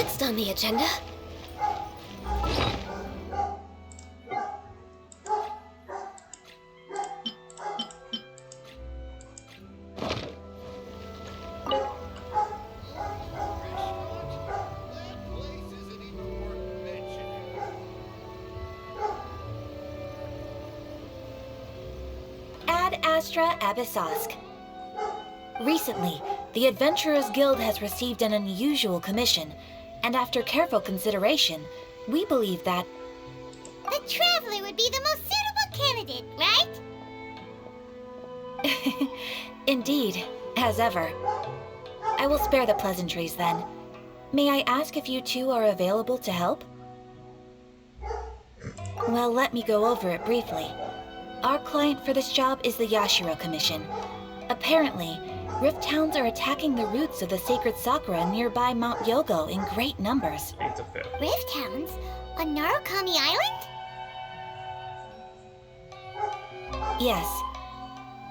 Next on the agenda... Ad Astra Abyssosk. Recently, the Adventurers Guild has received an unusual commission, and after careful consideration, we believe that... The Traveler would be the most suitable candidate, right? Indeed, as ever. I will spare the pleasantries then. May I ask if you two are available to help? Well, let me go over it briefly. Our client for this job is the Yashiro Commission. Apparently, Rift Towns are attacking the roots of the sacred sakura nearby Mount Yogo in great numbers. Rift Towns? On Narukami Island? Yes.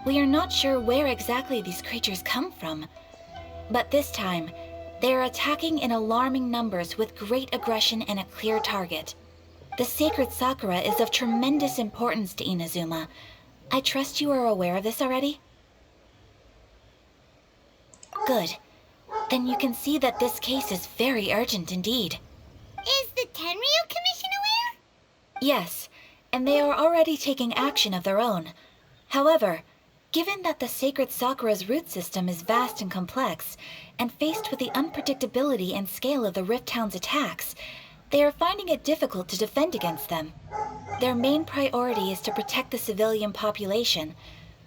We are not sure where exactly these creatures come from. But this time, they are attacking in alarming numbers with great aggression and a clear target. The sacred sakura is of tremendous importance to Inazuma. I trust you are aware of this already? Good. Then you can see that this case is very urgent indeed. Is the Tenryu Commission aware? Yes, and they are already taking action of their own. However, given that the sacred sakura's root system is vast and complex, and faced with the unpredictability and scale of the Rift Town's attacks, they are finding it difficult to defend against them. Their main priority is to protect the civilian population,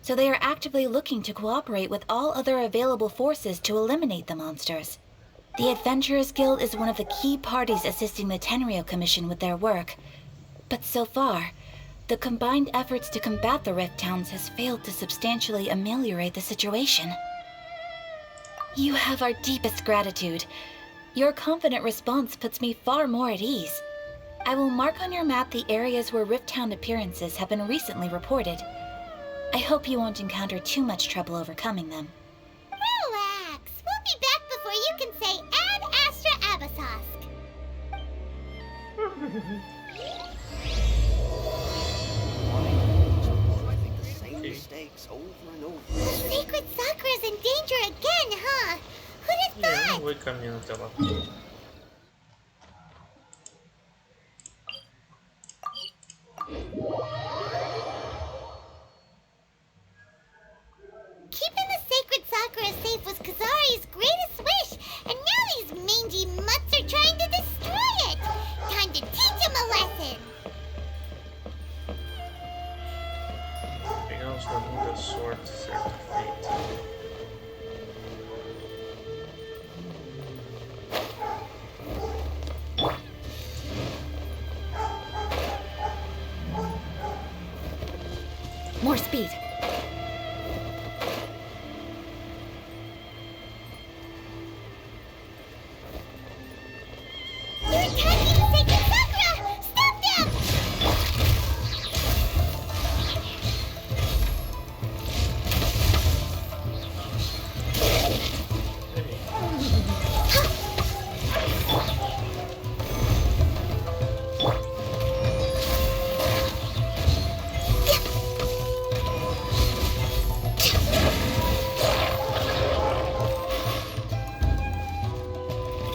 so they are actively looking to cooperate with all other available forces to eliminate the monsters. The Adventurers Guild is one of the key parties assisting the Tenryu Commission with their work. But so far, the combined efforts to combat the Rift Towns has failed to substantially ameliorate the situation. You have our deepest gratitude. Your confident response puts me far more at ease. I will mark on your map the areas where Rift Town appearances have been recently reported. I hope you won't encounter too much trouble overcoming them. Relax. We'll be back before you can say Ad Astra Abyssosk. Mistakes over and over. The sacred sakura's in danger again, huh? Who'd have thought? Voy caminhando até lá. Keeping the sacred sakura safe was Kazari's greatest wish, and now these mangy mutts are trying to destroy it! Time to teach him a lesson! Pegamos na muita sorte, certo feito. More speed. They're attacking the sacred sakura! Stop them!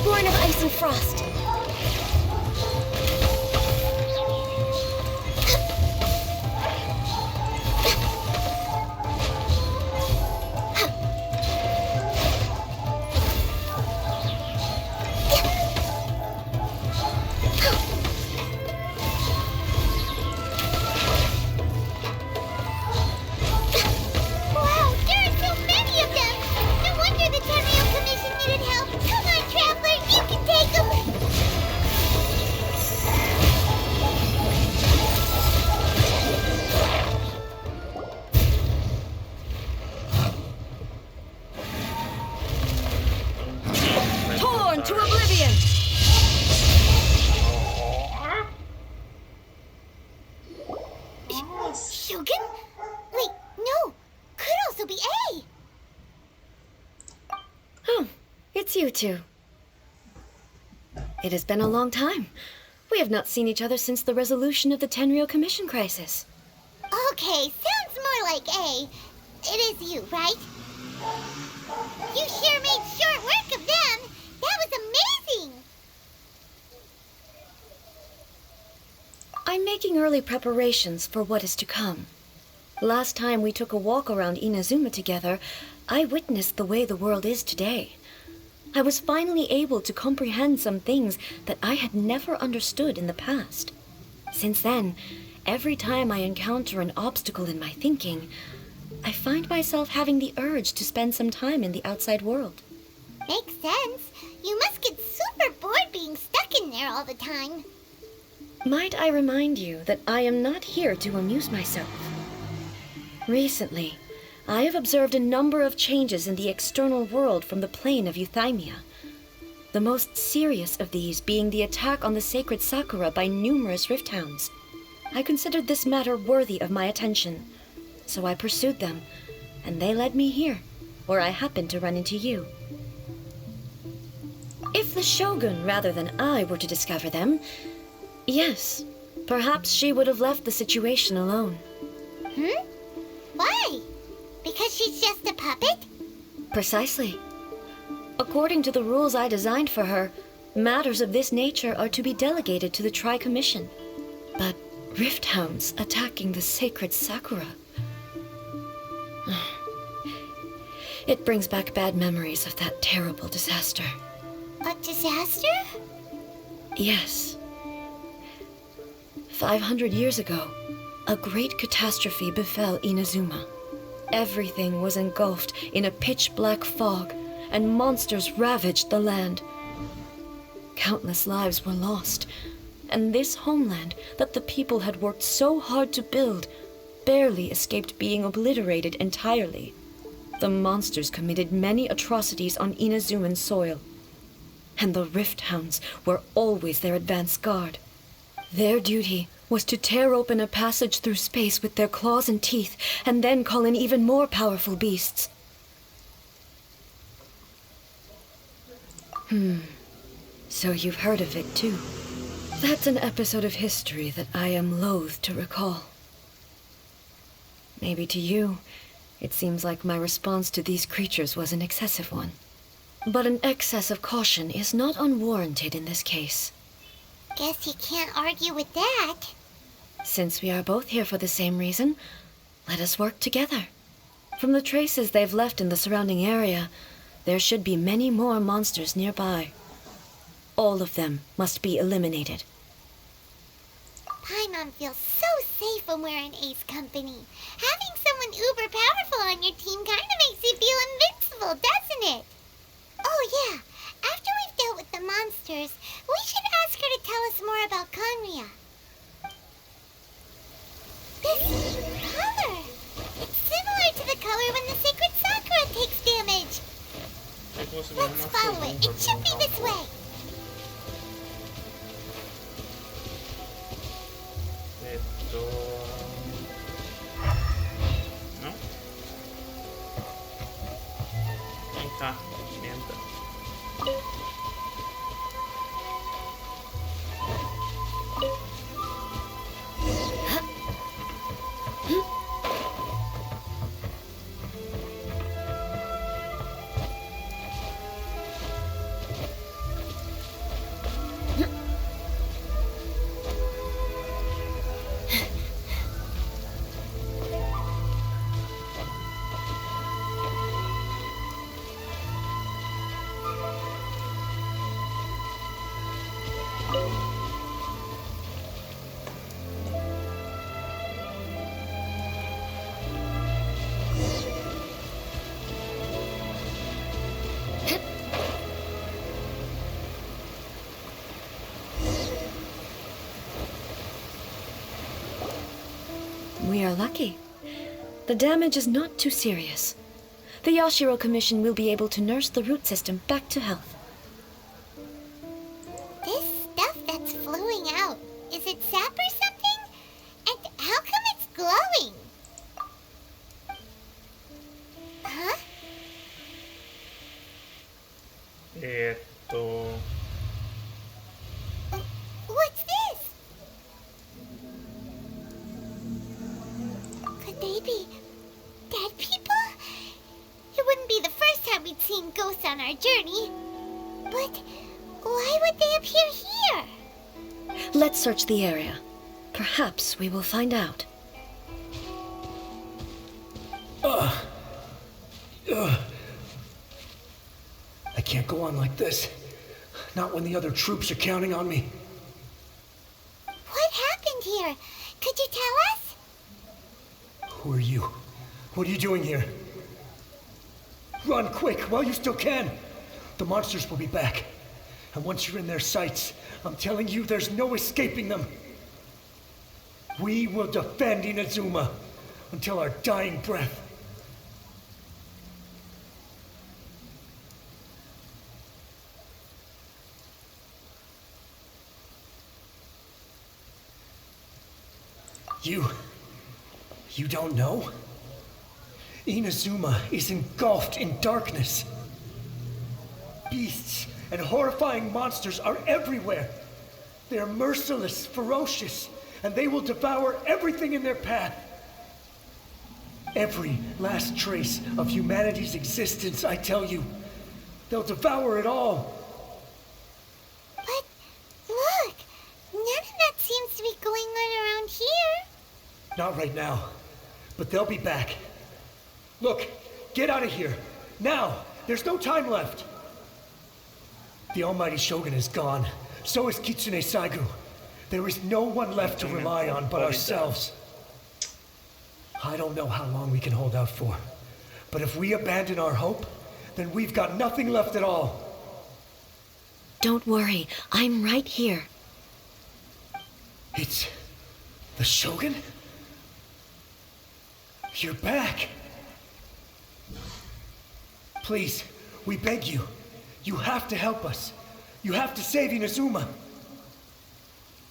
Born of ice and frost. Wow, there are so many of them! No wonder the Tenryu Commission needed help! Come on, Traveler, you can take them! Torn to oblivion! Shogun? Wait, no! Could also be A! Oh, it's you two. It has been a long time. We have not seen each other since the resolution of the Tenryo Commission crisis. Okay, sounds more like A. It is you, right? You sure made short work of them. That was amazing. I'm making early preparations for what is to come. Last time we took a walk around Inazuma together, I witnessed the way the world is today. I was finally able to comprehend some things that I had never understood in the past. Since then, every time I encounter an obstacle in my thinking, I find myself having the urge to spend some time in the outside world. Makes sense. You must get super bored being stuck in there all the time. Might I remind you that I am not here to amuse myself? Recently, I have observed a number of changes in the external world from the plane of Euthymia. The most serious of these being the attack on the sacred Sakura by numerous rift hounds. I considered this matter worthy of my attention, so I pursued them, and they led me here, where I happened to run into you. If the Shogun rather than I were to discover them, yes, perhaps she would have left the situation alone. Why? Because she's just a puppet? Precisely. According to the rules I designed for her, matters of this nature are to be delegated to the Tri-Commission. But rift hounds attacking the sacred Sakura... It brings back bad memories of that terrible disaster. A disaster? Yes. 500 years ago, a great catastrophe befell Inazuma. Everything was engulfed in a pitch-black fog, and monsters ravaged the land. Countless lives were lost, and this homeland that the people had worked so hard to build barely escaped being obliterated entirely. The monsters committed many atrocities on Inazuman soil, and the Rift Hounds were always their advance guard. Their duty was to tear open a passage through space with their claws and teeth, and then call in even more powerful beasts. So you've heard of it too. That's an episode of history that I am loath to recall. Maybe to you, it seems like my response to these creatures was an excessive one. But an excess of caution is not unwarranted in this case. Guess you can't argue with that. Since we are both here for the same reason, let us work together. From the traces they've left in the surrounding area, there should be many more monsters nearby. All of them must be eliminated. Paimon feels so safe when we're in Ace Company. Having someone uber powerful on your team kinda makes you feel invincible, doesn't it? Oh yeah, after we've dealt with the monsters, we should ask her to tell us more about Conria. This color! It's similar to the color when the sacred Sakura takes damage. Let's follow it. It should be this way. Não? Vem cá, entra. We are lucky. The damage is not too serious. The Yashiro Commission will be able to nurse the root system back to health. This stuff that's flowing out, is it sap or something? And how come it's glowing? Huh? えーっと、 Huh? えーっと、 Huh? えーっと、 Huh? えーっと、 Huh? appear here? Let's search the area. Perhaps we will find out. I can't go on like this. Not when the other troops are counting on me. What happened here? Could you tell us? Who are you? What are you doing here? Run quick while you still can. The monsters will be back. And once you're in their sights, I'm telling you there's no escaping them. We will defend Inazuma until our dying breath. You don't know? Inazuma is engulfed in darkness. Beasts and horrifying monsters are everywhere. They are merciless, ferocious, and they will devour everything in their path. Every last trace of humanity's existence, I tell you. They'll devour it all. But look, none of that seems to be going on around here. Not right now, but they'll be back. Look, get out of here. Now! There's no time left! The almighty Shogun is gone. So is Kitsune Saigu. There is no one left to rely on but ourselves. I don't know how long we can hold out for. But if we abandon our hope, then we've got nothing left at all. Don't worry, I'm right here. It's the Shogun? You're back. Please, we beg you. You have to help us. You have to save Inazuma.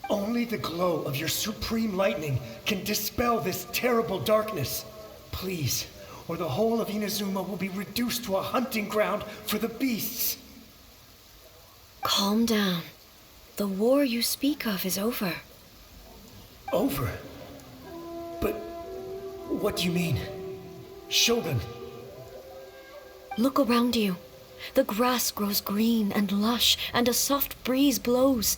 Only the glow of your supreme lightning can dispel this terrible darkness. Please, or the whole of Inazuma will be reduced to a hunting ground for the beasts. Calm down. The war you speak of is over. Over? But what do you mean? Shogun? Look around you. The grass grows green and lush, and a soft breeze blows.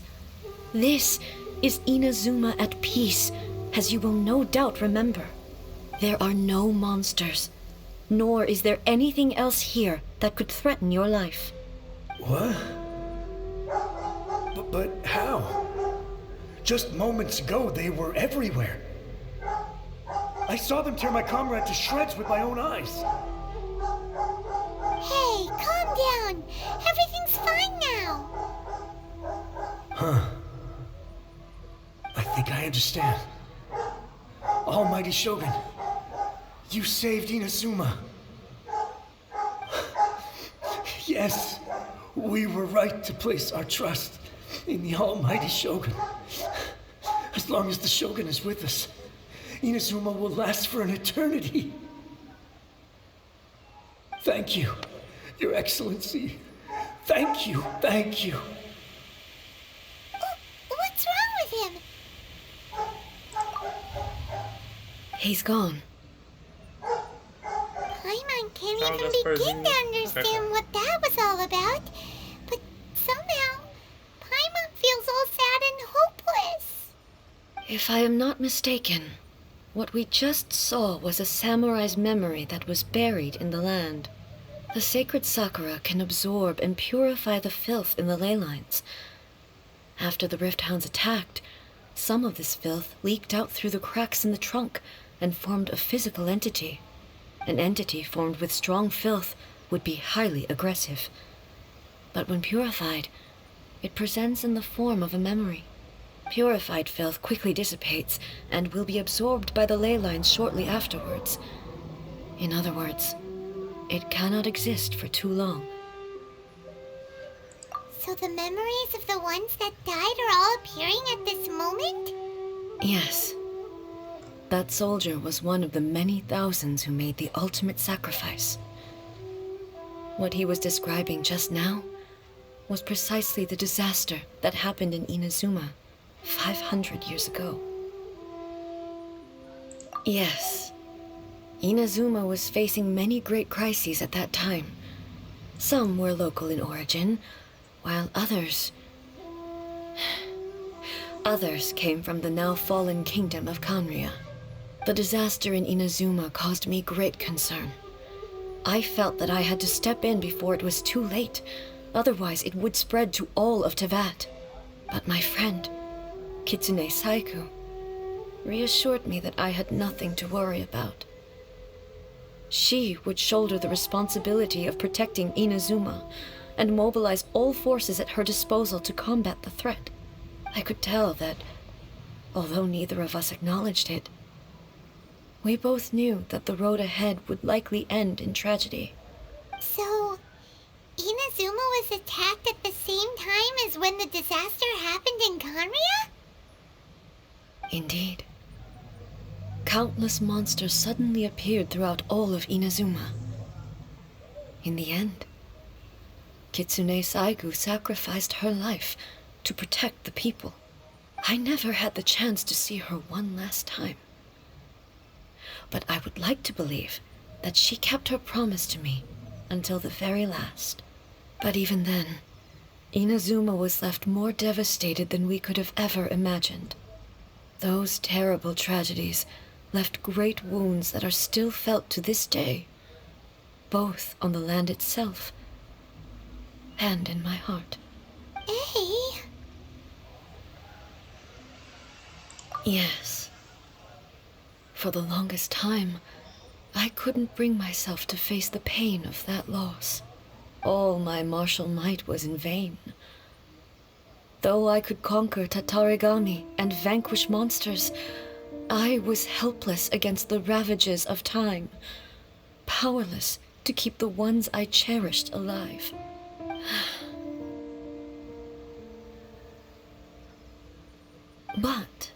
This is Inazuma at peace, as you will no doubt remember. There are no monsters, nor is there anything else here that could threaten your life. What? But how? Just moments ago, they were everywhere. I saw them tear my comrade to shreds with my own eyes. Hey, calm down. Everything's fine now. Huh. I think I understand. Almighty Shogun, you saved Inazuma. Yes, we were right to place our trust in the Almighty Shogun. As long as the Shogun is with us, Inazuma will last for an eternity. Thank you, Your Excellency. Thank you, thank you. What's wrong with him? He's gone. Paimon can't Oh, even that's begin to frozen. understand what that was all about. But somehow, Paimon feels all sad and hopeless. If I am not mistaken, what we just saw was a samurai's memory that was buried in the land. The sacred sakura can absorb and purify the filth in the ley lines. After the Rift Hounds attacked, some of this filth leaked out through the cracks in the trunk and formed a physical entity. An entity formed with strong filth would be highly aggressive. But when purified, it presents in the form of a memory. Purified filth quickly dissipates and will be absorbed by the ley lines shortly afterwards. In other words, it cannot exist for too long. So the memories of the ones that died are all appearing at this moment? Yes. That soldier was one of the many thousands who made the ultimate sacrifice. What he was describing just now was precisely the disaster that happened in Inazuma 500 years ago. Yes, Inazuma was facing many great crises at that time. Some were local in origin, while others Others came from the now fallen kingdom of Kanria. The disaster in Inazuma caused me great concern. I felt that I had to step in before it was too late, otherwise it would spread to all of Teyvat. But my friend, Kitsune Saiku, reassured me that I had nothing to worry about. She would shoulder the responsibility of protecting Inazuma and mobilize all forces at her disposal to combat the threat. I could tell that, although neither of us acknowledged it, we both knew that the road ahead would likely end in tragedy. So, Inazuma was attacked at the same time as when the disaster happened in Kanria? Indeed. Countless monsters suddenly appeared throughout all of Inazuma. In the end, Kitsune Saigu sacrificed her life to protect the people. I never had the chance to see her one last time. But I would like to believe that she kept her promise to me until the very last. But even then, Inazuma was left more devastated than we could have ever imagined. Those terrible tragedies left great wounds that are still felt to this day, both on the land itself and in my heart. Hey. Yes. For the longest time, I couldn't bring myself to face the pain of that loss. All my martial might was in vain. Though I could conquer Tatarigami and vanquish monsters, I was helpless against the ravages of time, powerless to keep the ones I cherished alive. But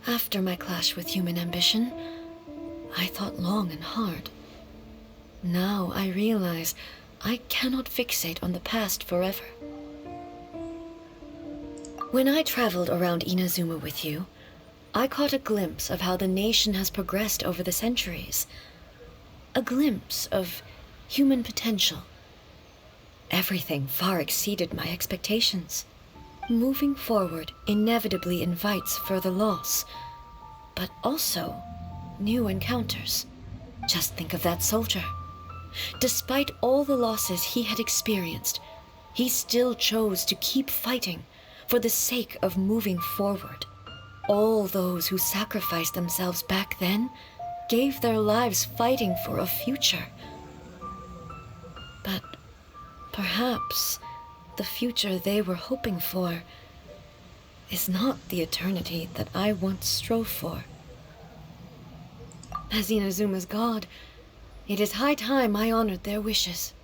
after my clash with human ambition, I thought long and hard. Now I realize I cannot fixate on the past forever. When I traveled around Inazuma with you, I caught a glimpse of how the nation has progressed over the centuries. A glimpse of human potential. Everything far exceeded my expectations. Moving forward inevitably invites further loss, but also new encounters. Just think of that soldier. Despite all the losses he had experienced, he still chose to keep fighting for the sake of moving forward. All those who sacrificed themselves back then gave their lives fighting for a future. But perhaps the future they were hoping for is not the eternity that I once strove for. As Inazuma's god, it is high time I honored their wishes.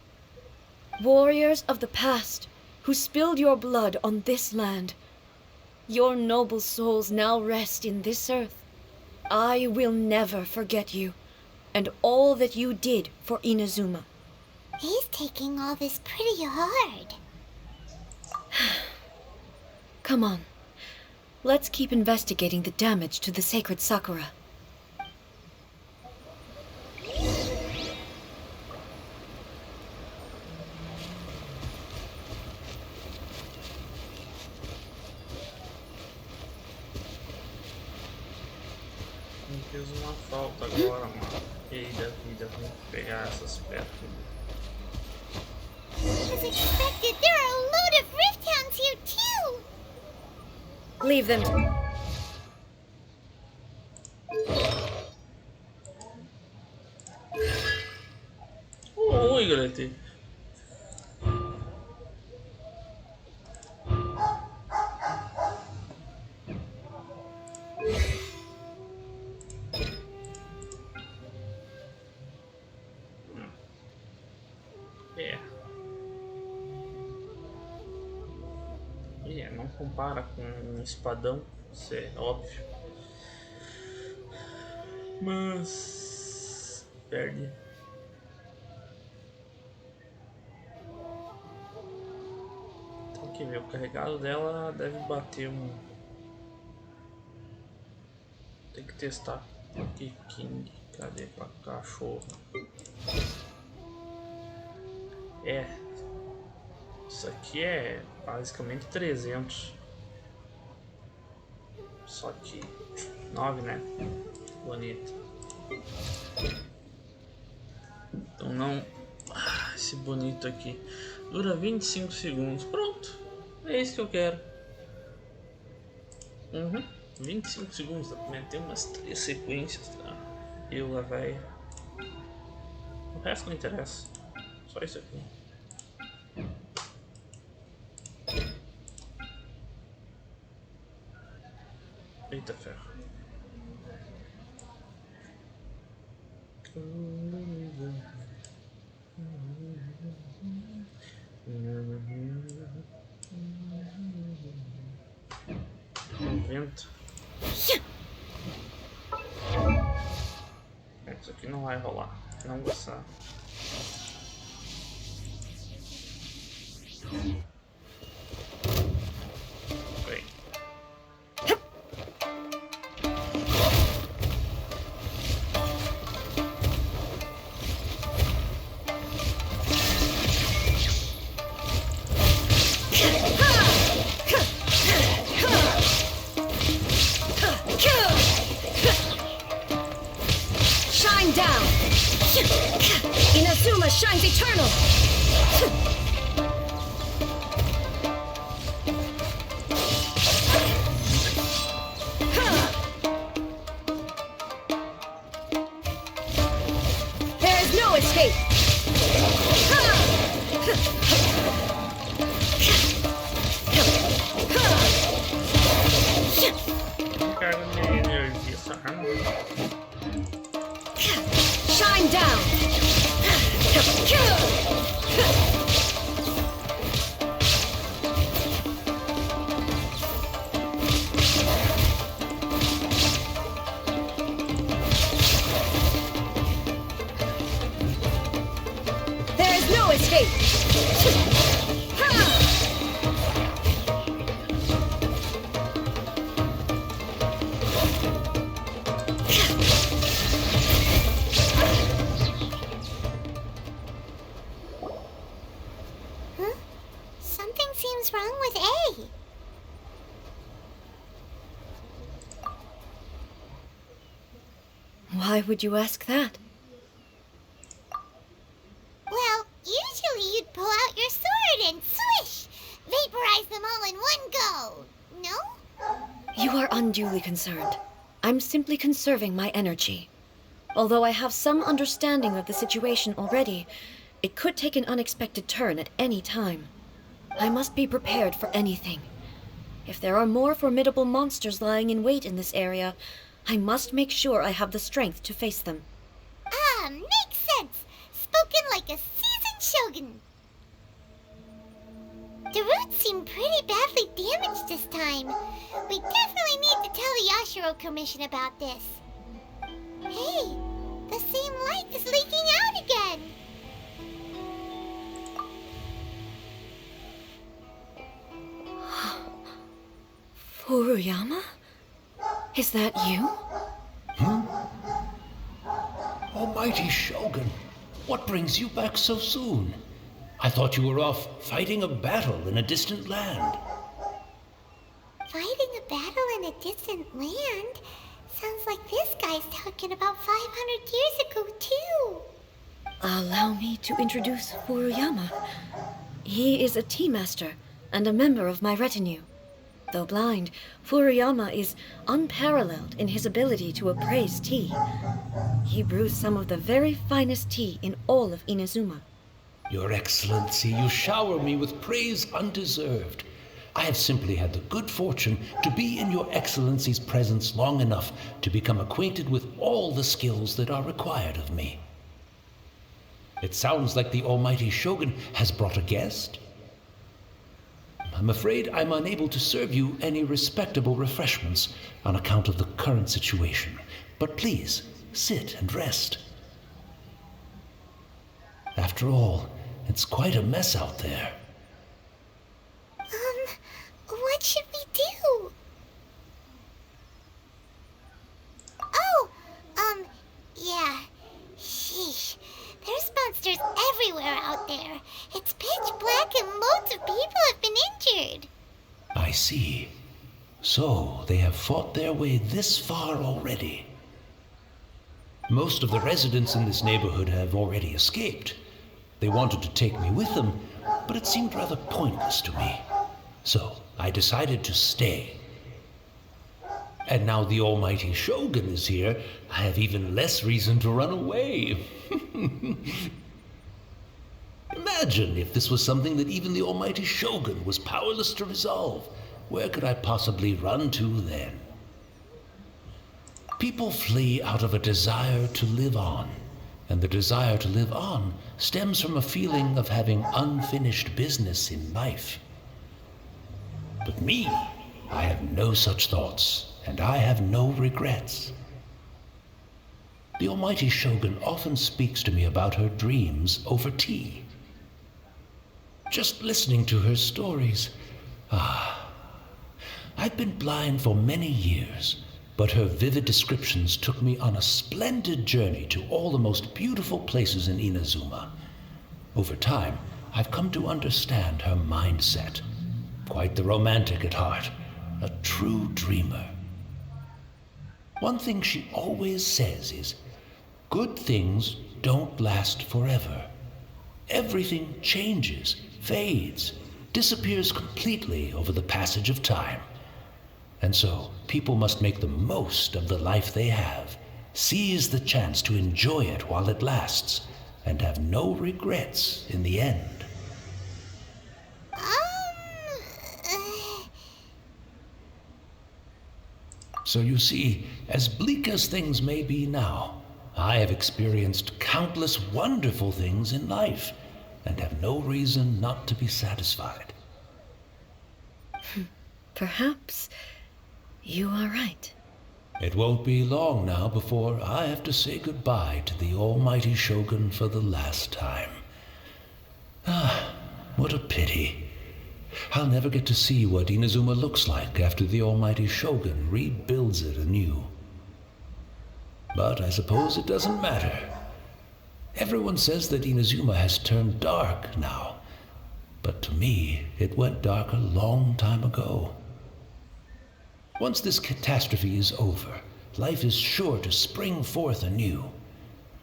Warriors of the past who spilled your blood on this land, your noble souls now rest in this earth. I will never forget you and all that you did for Inazuma. He's taking all this pretty hard. Come on. Let's keep investigating the damage to the sacred Sakura. Me fez uma falta agora, mano. E aí, deve pegar essas pedras. As expected, there are a load of rift hounds here too! Leave them to... Oi, galera. Não compara com um espadão, isso é óbvio. Mas perde. Então aqui ver, o carregado dela deve bater um. Tem que testar. Aqui, King, cadê pra cachorro? É. Isso aqui é basicamente 300. Só que 9, né? Bonito. Então não... esse bonito aqui. Dura 25 segundos. Pronto. É isso que eu quero. 25 segundos. Tem umas 3 sequências. Tá? Eu lá vai. O resto não interessa. Só isso aqui. Eita ferro. Vento. Isso aqui não vai rolar. Não gostar. Vem. Shine down! Inazuma shines eternal! There is no escape! Carga minha energia, essa arma. Shine down! There is no escape! Huh? Something seems wrong with A. Why would you ask that? Well, usually you'd pull out your sword and swish! Vaporize them all in one go! No? You are unduly concerned. I'm simply conserving my energy. Although I have some understanding of the situation already, it could take an unexpected turn at any time. I must be prepared for anything. If there are more formidable monsters lying in wait in this area, I must make sure I have the strength to face them. Ah, makes sense! Spoken like a seasoned shogun! The roots seem pretty badly damaged this time. We definitely need to tell the Yashiro Commission about this. Hey, the same light is leaking out again! Furuyama? Is that you? Almighty Shogun, what brings you back so soon? I thought you were off fighting a battle in a distant land. Fighting a battle in a distant land? Sounds like this guy's talking about 500 years ago, too. Allow me to introduce Furuyama. He is a tea master and a member of my retinue. Though blind, Furuyama is unparalleled in his ability to appraise tea. He brews some of the very finest tea in all of Inazuma. Your Excellency, you shower me with praise undeserved. I have simply had the good fortune to be in Your Excellency's presence long enough to become acquainted with all the skills that are required of me. It sounds like the Almighty Shogun has brought a guest. I'm afraid I'm unable to serve you any respectable refreshments on account of the current situation. But please, sit and rest. After all, it's quite a mess out there. What should we do? Oh, yeah. Sheesh. There's monsters everywhere out there. It's pitch black attack and loads of people have been injured. I see. So, they have fought their way this far already. Most of the residents in this neighborhood have already escaped. They wanted to take me with them, but it seemed rather pointless to me. So, I decided to stay. And now the almighty Shogun is here, I have even less reason to run away. Imagine if this was something that even the almighty Shogun was powerless to resolve. Where could I possibly run to then? People flee out of a desire to live on, and the desire to live on stems from a feeling of having unfinished business in life. But me, I have no such thoughts, and I have no regrets. The almighty Shogun often speaks to me about her dreams over tea. Just listening to her stories, I've been blind for many years, but her vivid descriptions took me on a splendid journey to all the most beautiful places in Inazuma. Over time, I've come to understand her mindset. Quite the romantic at heart, a true dreamer. One thing she always says is, good things don't last forever. Everything changes, fades, disappears completely over the passage of time. And so, people must make the most of the life they have, seize the chance to enjoy it while it lasts, and have no regrets in the end. So you see, as bleak as things may be now, I have experienced countless wonderful things in life, and have no reason not to be satisfied. Perhaps you are right. It won't be long now before I have to say goodbye to the almighty Shogun for the last time. What a pity. I'll never get to see what Inazuma looks like after the almighty Shogun rebuilds it anew. But I suppose it doesn't matter. Everyone says that Inazuma has turned dark now, but to me, it went dark a long time ago. Once this catastrophe is over, life is sure to spring forth anew.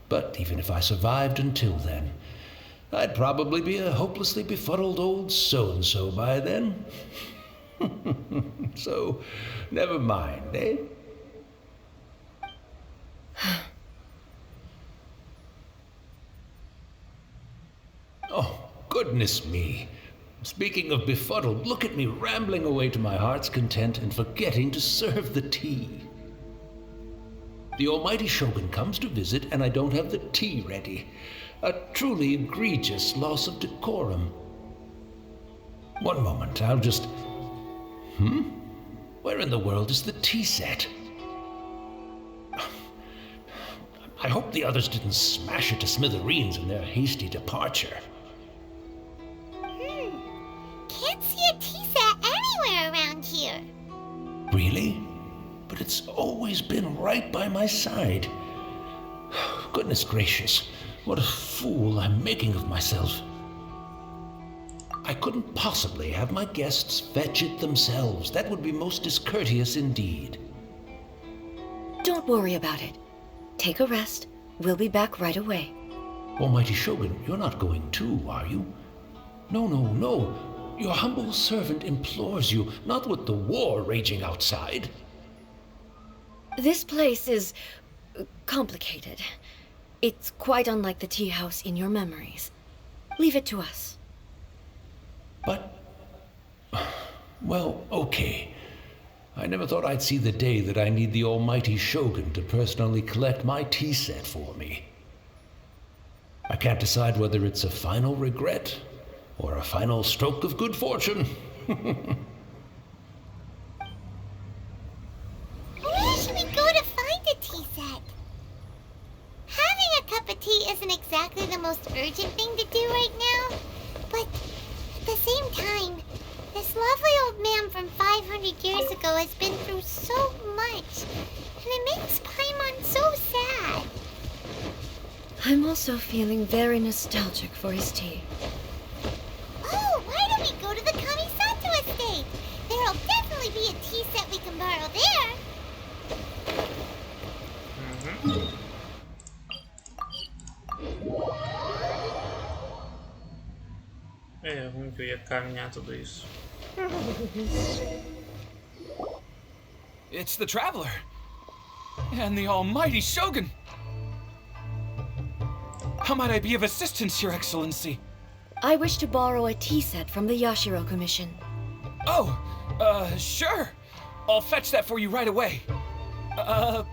But even if I survived until then, I'd probably be a hopelessly befuddled old so-and-so by then. So, never mind, eh? Oh, goodness me. Speaking of befuddled, look at me rambling away to my heart's content and forgetting to serve the tea. The almighty Shogun comes to visit and I don't have the tea ready. A truly egregious loss of decorum. One moment, I'll just... Where in the world is the tea set? I hope the others didn't smash it to smithereens in their hasty departure. Can't see a tea set anywhere around here. Really? But it's always been right by my side. Goodness gracious, what a fool I'm making of myself. I couldn't possibly have my guests fetch it themselves. That would be most discourteous indeed. Don't worry about it. Take a rest. We'll be back right away. Almighty Shogun, you're not going too, are you? No. Your humble servant implores you, not with the war raging outside. This place is complicated. It's quite unlike the tea house in your memories. Leave it to us. But, well, okay. I never thought I'd see the day that I need the almighty Shogun to personally collect my tea set for me. I can't decide whether it's a final regret or a final stroke of good fortune. Where should we go to find a tea set? Having a cup of tea isn't exactly the most urgent thing to do right now, but at the same time, this lovely old man from 500 years ago has been through so much, and it makes Paimon so sad. I'm also feeling very nostalgic for his tea. Oh, que eu ia caminhar tudo isso. It's the Traveler! And the almighty Shogun! How might I be of assistance, Your Excellency? I wish to borrow a tea set from the Yashiro Commission. Oh, sure. I'll fetch that for you right away.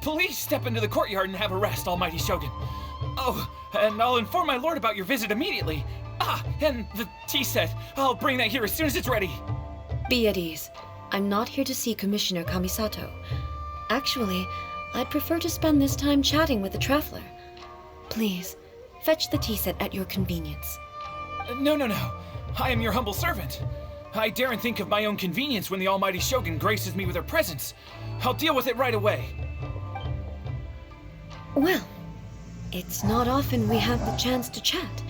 Please step into the courtyard and have a rest, almighty Shogun. Oh, and I'll inform my lord about your visit immediately. Ah, and the tea set. I'll bring that here as soon as it's ready. Be at ease. I'm not here to see Commissioner Kamisato. Actually, I'd prefer to spend this time chatting with the Traveler. Please, fetch the tea set at your convenience. No. I am your humble servant. I daren't think of my own convenience when the almighty Shogun graces me with her presence. I'll deal with it right away. Well, it's not often we have the chance to chat.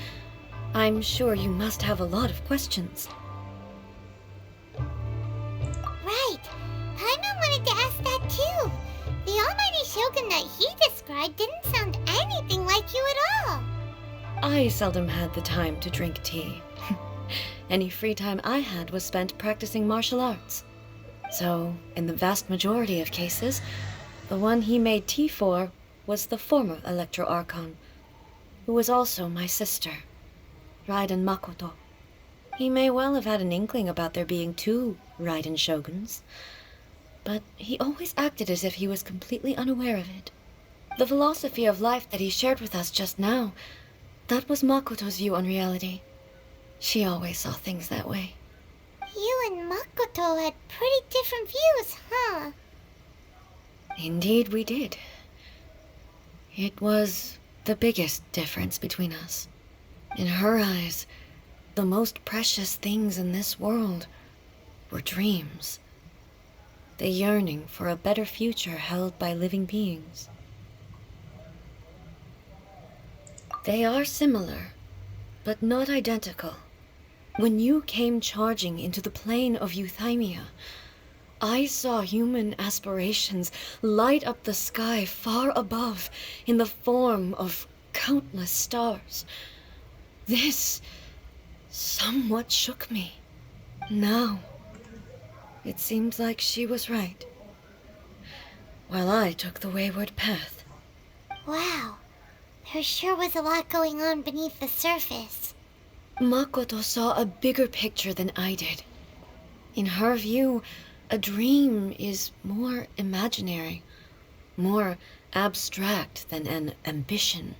I'm sure you must have a lot of questions. Right. Paimon wanted to ask that too. The almighty Shogun that he described didn't sound anything like you at all. I seldom had the time to drink tea. Any free time I had was spent practicing martial arts. So, in the vast majority of cases, the one he made tea for was the former Electro Archon, who was also my sister, Raiden Makoto. He may well have had an inkling about there being two Raiden Shoguns, but he always acted as if he was completely unaware of it. The philosophy of life that he shared with us just now, that was Makoto's view on reality. She always saw things that way. You and Makoto had pretty different views, huh? Indeed we did. It was the biggest difference between us. In her eyes, the most precious things in this world were dreams. The yearning for a better future held by living beings. They are similar, but not identical. When you came charging into the plane of Euthymia, I saw human aspirations light up the sky far above in the form of countless stars. This somewhat shook me. Now, it seemed like she was right, while I took the wayward path. Wow. There sure was a lot going on beneath the surface. Makoto saw a bigger picture than I did. In her view, a dream is more imaginary, more abstract than an ambition.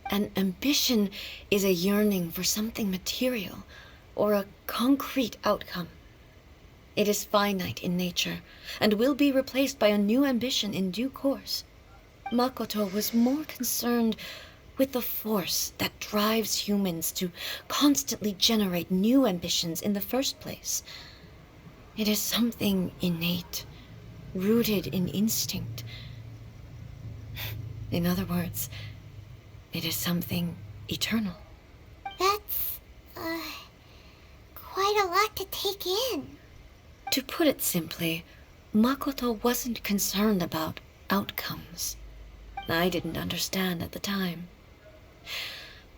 An ambition is a yearning for something material or a concrete outcome. It is finite in nature and will be replaced by a new ambition in due course. Makoto was more concerned with the force that drives humans to constantly generate new ambitions in the first place. It is something innate, rooted in instinct. In other words, it is something eternal. That's, quite a lot to take in. To put it simply, Makoto wasn't concerned about outcomes. I didn't understand at the time.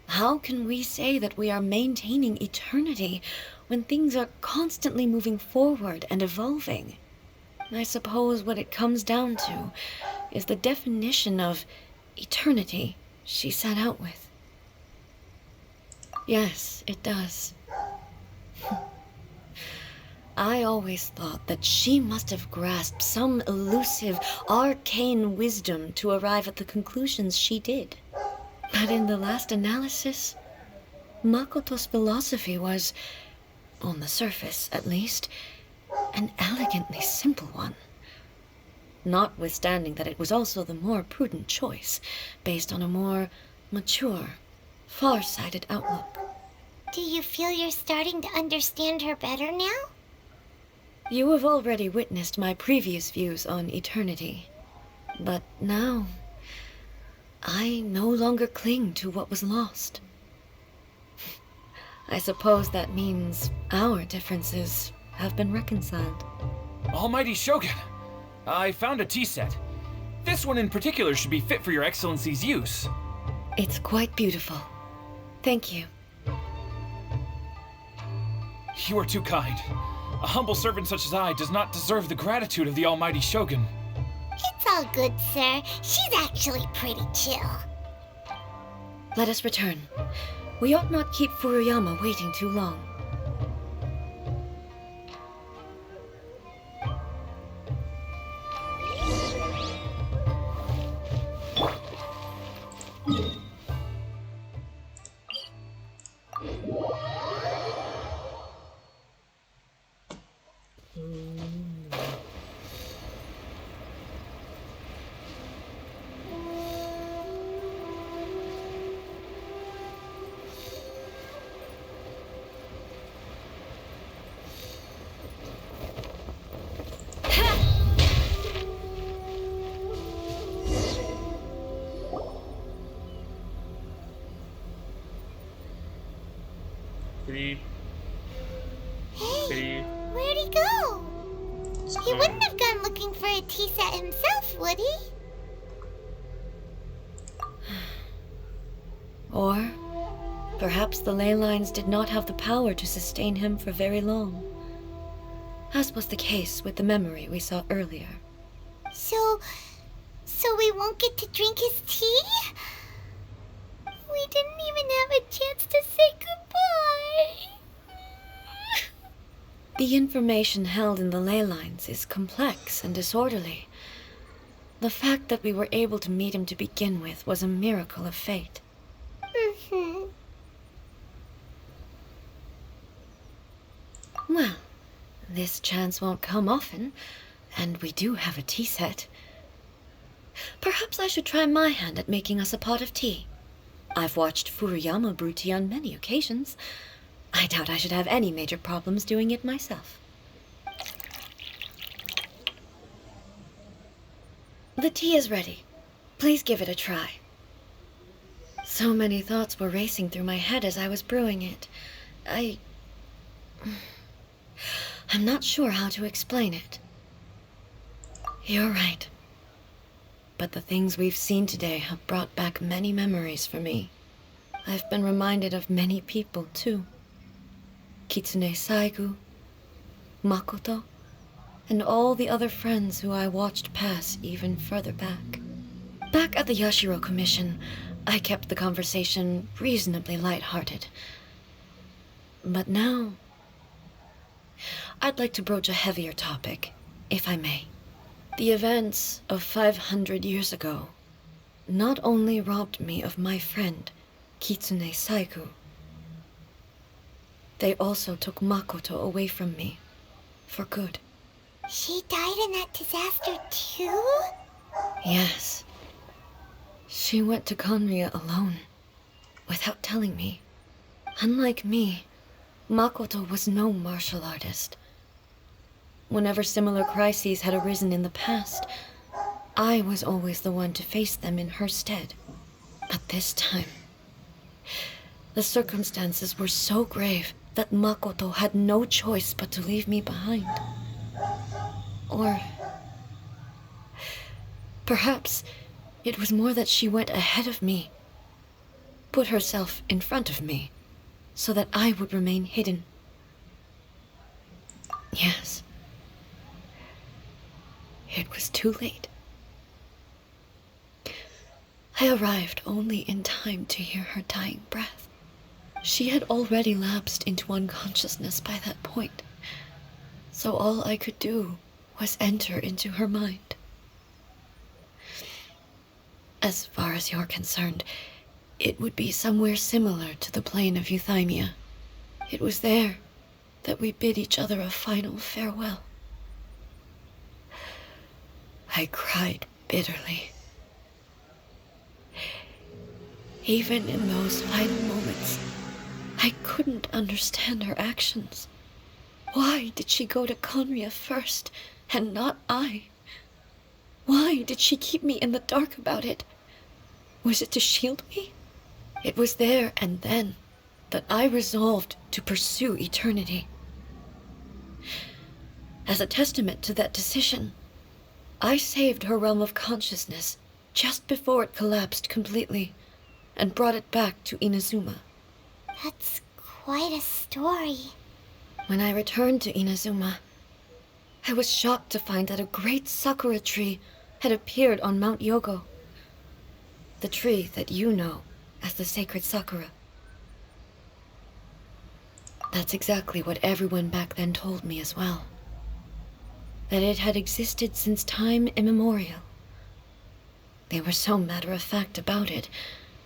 How can we say that we are maintaining eternity when things are constantly moving forward and evolving? I suppose what it comes down to is the definition of eternity she set out with. Yes, it does. I always thought that she must have grasped some elusive, arcane wisdom to arrive at the conclusions she did. But in the last analysis, Makoto's philosophy was, on the surface at least, an elegantly simple one. Notwithstanding that it was also the more prudent choice, based on a more mature, far-sighted outlook. Do you feel you're starting to understand her better now? You have already witnessed my previous views on eternity. But now, I no longer cling to what was lost. I suppose that means our differences have been reconciled. Almighty Shogun, I found a tea set. This one in particular should be fit for your Excellency's use. It's quite beautiful. Thank you. You are too kind. A humble servant such as I does not deserve the gratitude of the almighty Shogun. It's all good, sir. She's actually pretty chill. Let us return. We ought not keep Furuyama waiting too long. Creep. Hey, Creep. where'd he go? He wouldn't have gone looking for a tea set himself, would he? Or perhaps the ley lines did not have the power to sustain him for very long, as was the case with the memory we saw earlier. So we won't get to drink his tea? We didn't even have a chance to say goodbye. The information held in the ley lines is complex and disorderly. The fact that we were able to meet him to begin with was a miracle of fate. Mm-hmm. Well, this chance won't come often, and we do have a tea set. Perhaps I should try my hand at making us a pot of tea. I've watched Furuyama brew tea on many occasions. I doubt I should have any major problems doing it myself. The tea is ready. Please give it a try. So many thoughts were racing through my head as I was brewing it. I'm not sure how to explain it. You're right. But the things we've seen today have brought back many memories for me. I've been reminded of many people, too. Kitsune Saigu, Makoto, and all the other friends who I watched pass even further back. Back at the Yashiro Commission, I kept the conversation reasonably lighthearted. But now, I'd like to broach a heavier topic, if I may. The events of 500 years ago not only robbed me of my friend, Kitsune Saigu, they also took Makoto away from me, for good. She died in that disaster too? Yes. She went to Conria alone, without telling me. Unlike me, Makoto was no martial artist. Whenever similar crises had arisen in the past, I was always the one to face them in her stead. But this time, the circumstances were so grave that Makoto had no choice but to leave me behind. Or perhaps it was more that she went ahead of me, put herself in front of me, so that I would remain hidden. Yes. It was too late. I arrived only in time to hear her dying breath. She had already lapsed into unconsciousness by that point, so all I could do was enter into her mind. As far as you're concerned, it would be somewhere similar to the plane of Euthymia. It was there that we bid each other a final farewell. I cried bitterly. Even in those final moments, I couldn't understand her actions. Why did she go to Conria first, and not I? Why did she keep me in the dark about it? Was it to shield me? It was there and then that I resolved to pursue eternity. As a testament to that decision, I saved her realm of consciousness just before it collapsed completely and brought it back to Inazuma. That's quite a story. When I returned to Inazuma, I was shocked to find that a great sakura tree had appeared on Mount Yogo. The tree that you know as the sacred sakura. That's exactly what everyone back then told me as well. That it had existed since time immemorial. They were so matter-of-fact about it,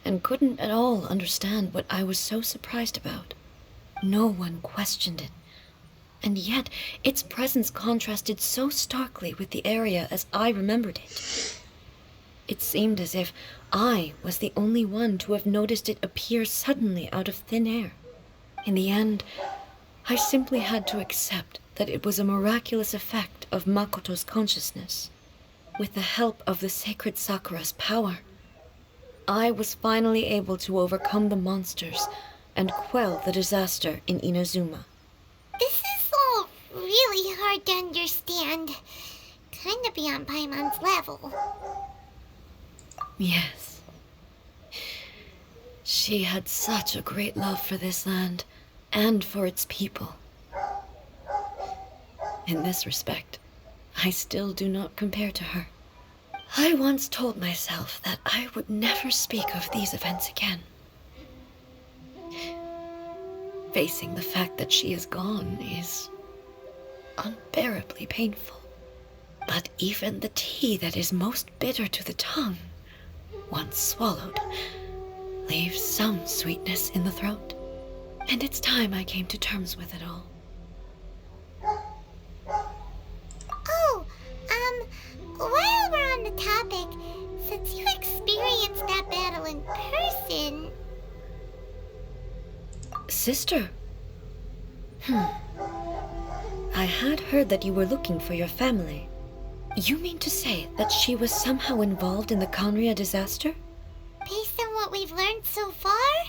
and couldn't at all understand what I was so surprised about. No one questioned it. And yet, its presence contrasted so starkly with the area as I remembered it. It seemed as if I was the only one to have noticed it appear suddenly out of thin air. In the end, I simply had to accept that it was a miraculous effect of Makoto's consciousness. With the help of the sacred Sakura's power, I was finally able to overcome the monsters and quell the disaster in Inazuma. This is all really hard to understand. Kinda beyond Paimon's level. Yes. She had such a great love for this land and for its people. In this respect, I still do not compare to her. I once told myself that I would never speak of these events again. Facing the fact that she is gone is unbearably painful. But even the tea that is most bitter to the tongue, once swallowed, leaves some sweetness in the throat. And it's time I came to terms with it all. Oh, while we're on the topic, since you experienced that battle in person... Sister? I had heard that you were looking for your family. You mean to say that she was somehow involved in the Conria disaster? Based on what we've learned so far,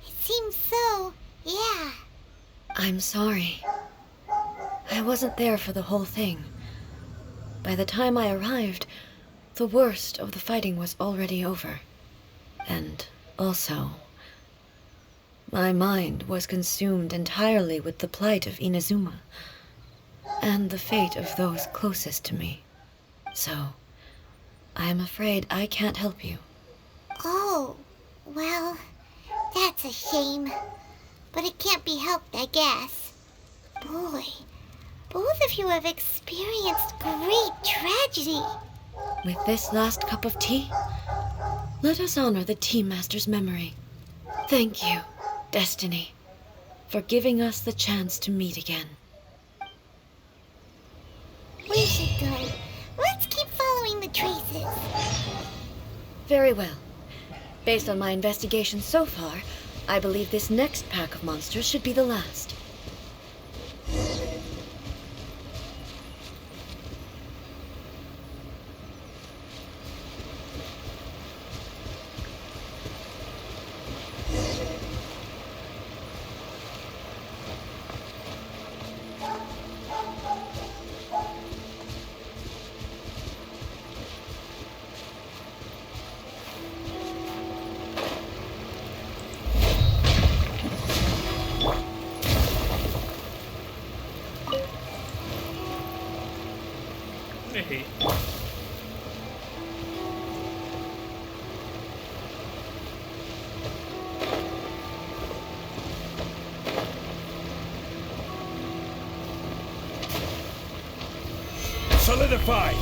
it seems so, yeah. I'm sorry. I wasn't there for the whole thing. By the time I arrived, the worst of the fighting was already over. And also, my mind was consumed entirely with the plight of Inazuma and the fate of those closest to me. So, I'm afraid I can't help you. Oh, well, that's a shame. But it can't be helped, I guess. Boy, both of you have experienced great tragedy. With this last cup of tea, let us honor the Tea Master's memory. Thank you, Destiny, for giving us the chance to meet again. We should go. Let's keep following the traces. Very well. Based on my investigation so far, I believe this next pack of monsters should be the last. Errei. Solidify!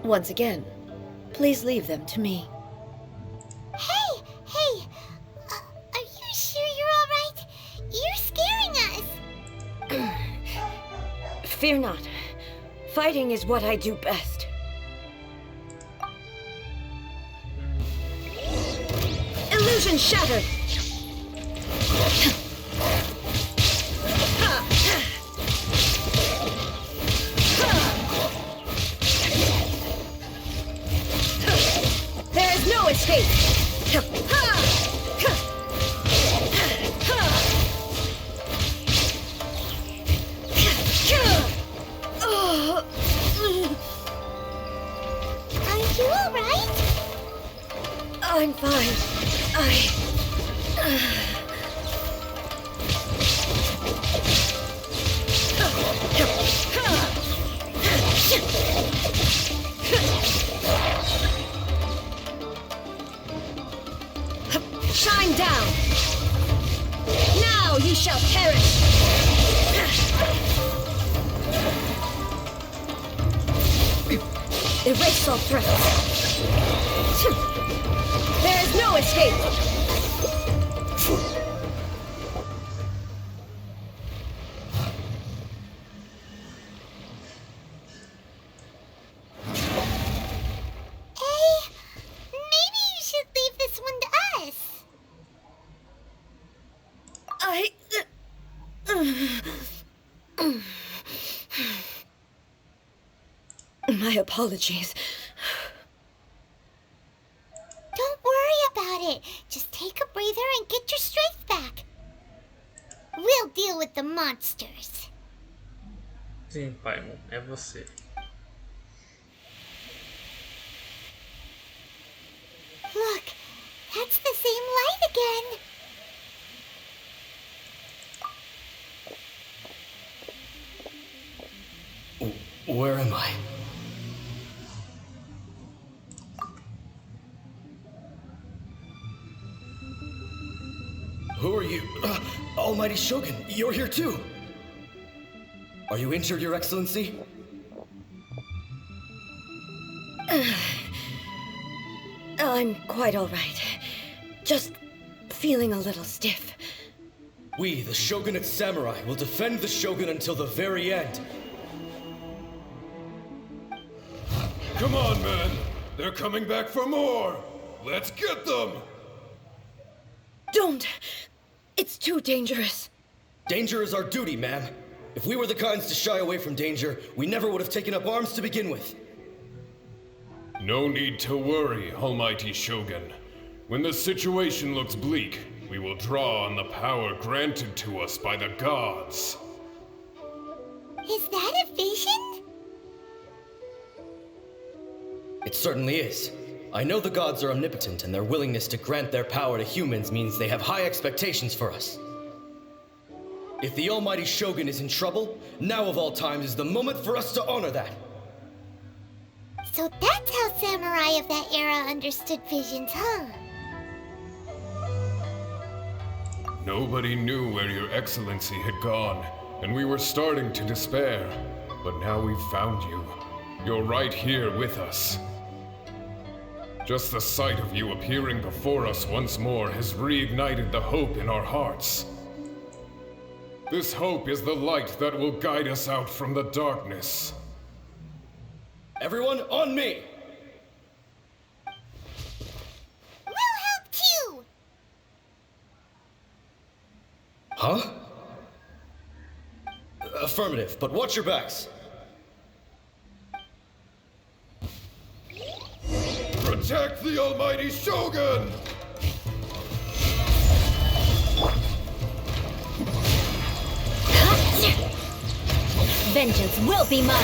Once again, please leave them to me. Hey! Are you sure you're all right? You're scaring us. Fear not. Fighting is what I do best. Illusion shattered! There is no escape! Are you alright? I'm fine. Shine down! Now ye shall perish! Erase all threats! There is no escape! Hey, maybe you should leave this one to us. My apologies. Don't worry about it. Just take a breather and get your strength back. We'll deal with the monsters. Sim, Paimon, é você. Look, that's the same light again. Where am I? Who are you? Almighty Shogun, you're here too! Are you injured, Your Excellency? I'm quite all right. Just feeling a little stiff. We, the Shogunate Samurai, will defend the Shogun until the very end. Come on, man. They're coming back for more. Let's get them. Don't! It's too dangerous. Danger is our duty, ma'am. If we were the kinds to shy away from danger, we never would have taken up arms to begin with. No need to worry, Almighty Shogun. When the situation looks bleak, we will draw on the power granted to us by the gods. Is that a vision? It certainly is. I know the gods are omnipotent, and their willingness to grant their power to humans means they have high expectations for us. If the Almighty Shogun is in trouble, now of all times is the moment for us to honor that. So that's how samurai of that era understood visions, huh? Nobody knew where Your Excellency had gone, and we were starting to despair. But now we've found you. You're right here with us. Just the sight of you appearing before us once more has reignited the hope in our hearts. This hope is the light that will guide us out from the darkness. Everyone, on me! We'll help too! Huh? Affirmative, but watch your backs. Protect the Almighty Shogun! Vengeance will be mine!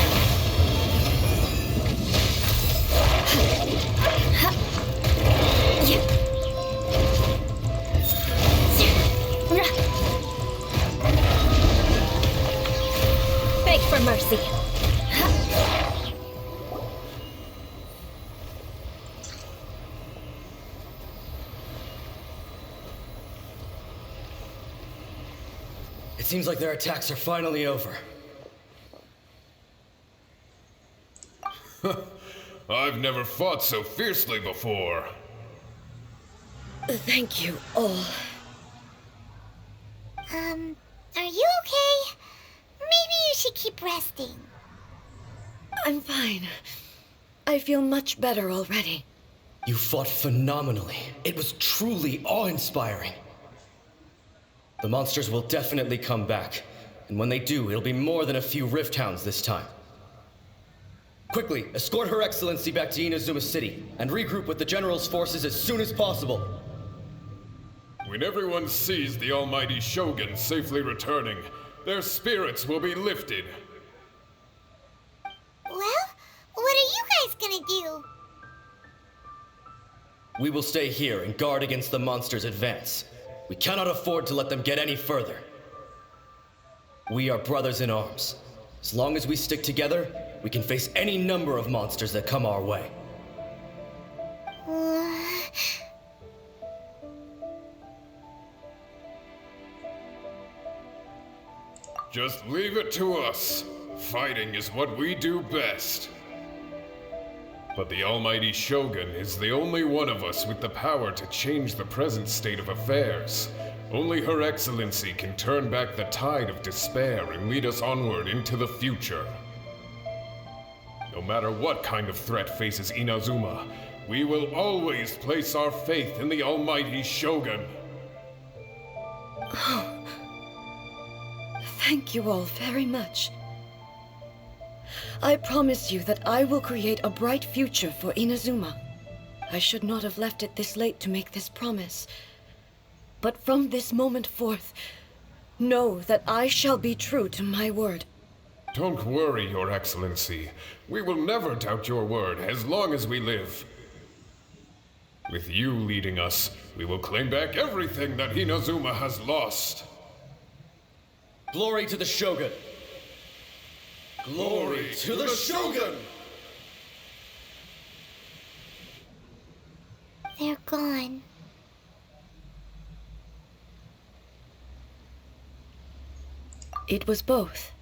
Beg for mercy. It seems like their attacks are finally over. I've never fought so fiercely before. Thank you all. Are you okay? Maybe you should keep resting. I'm fine. I feel much better already. You fought phenomenally. It was truly awe-inspiring. The monsters will definitely come back, and when they do, it'll be more than a few Rift Hounds this time. Quickly, escort Her Excellency back to Inazuma City, and regroup with the General's forces as soon as possible. When everyone sees the almighty Shogun safely returning, their spirits will be lifted. Well, what are you guys gonna do? We will stay here and guard against the monsters' advance. We cannot afford to let them get any further. We are brothers in arms. As long as we stick together, we can face any number of monsters that come our way. Just leave it to us. Fighting is what we do best. But the almighty Shogun is the only one of us with the power to change the present state of affairs. Only Her Excellency can turn back the tide of despair and lead us onward into the future. No matter what kind of threat faces Inazuma, we will always place our faith in the almighty Shogun. Thank you all very much. I promise you that I will create a bright future for Inazuma. I should not have left it this late to make this promise. But from this moment forth, know that I shall be true to my word. Don't worry, Your Excellency. We will never doubt your word as long as we live. With you leading us, we will claim back everything that Inazuma has lost. Glory to the Shogun! Glory to the Shogun! They're gone. It was both.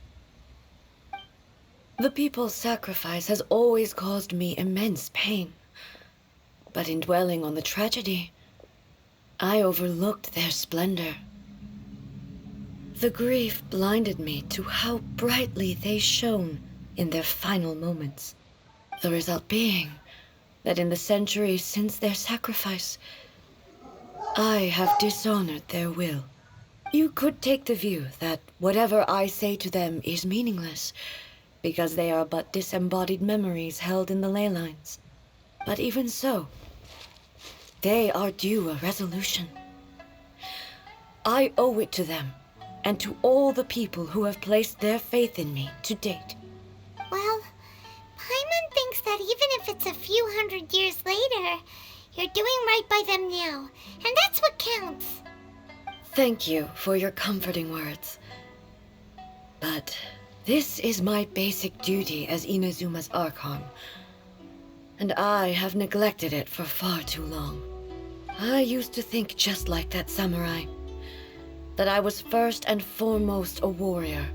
The people's sacrifice has always caused me immense pain. But in dwelling on the tragedy, I overlooked their splendor. The grief blinded me to how brightly they shone in their final moments. The result being that in the centuries since their sacrifice, I have dishonored their will. You could take the view that whatever I say to them is meaningless, because they are but disembodied memories held in the ley lines. But even so, they are due a resolution. I owe it to them, and to all the people who have placed their faith in me to date. Well, Paimon thinks that even if it's a few hundred years later, you're doing right by them now, and that's what counts. Thank you for your comforting words. But this is my basic duty as Inazuma's Archon, and I have neglected it for far too long. I used to think just like that samurai, that I was first and foremost a warrior,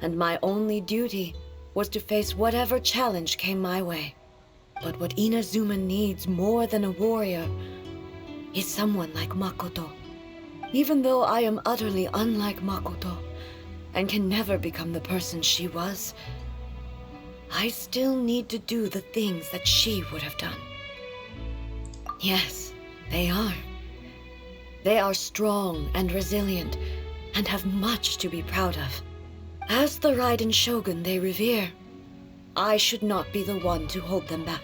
and my only duty was to face whatever challenge came my way. But what Inazuma needs more than a warrior is someone like Makoto. Even though I am utterly unlike Makoto, and can never become the person she was, I still need to do the things that she would have done. Yes, they are. They are strong and resilient, and have much to be proud of. As the Raiden Shogun they revere, I should not be the one to hold them back.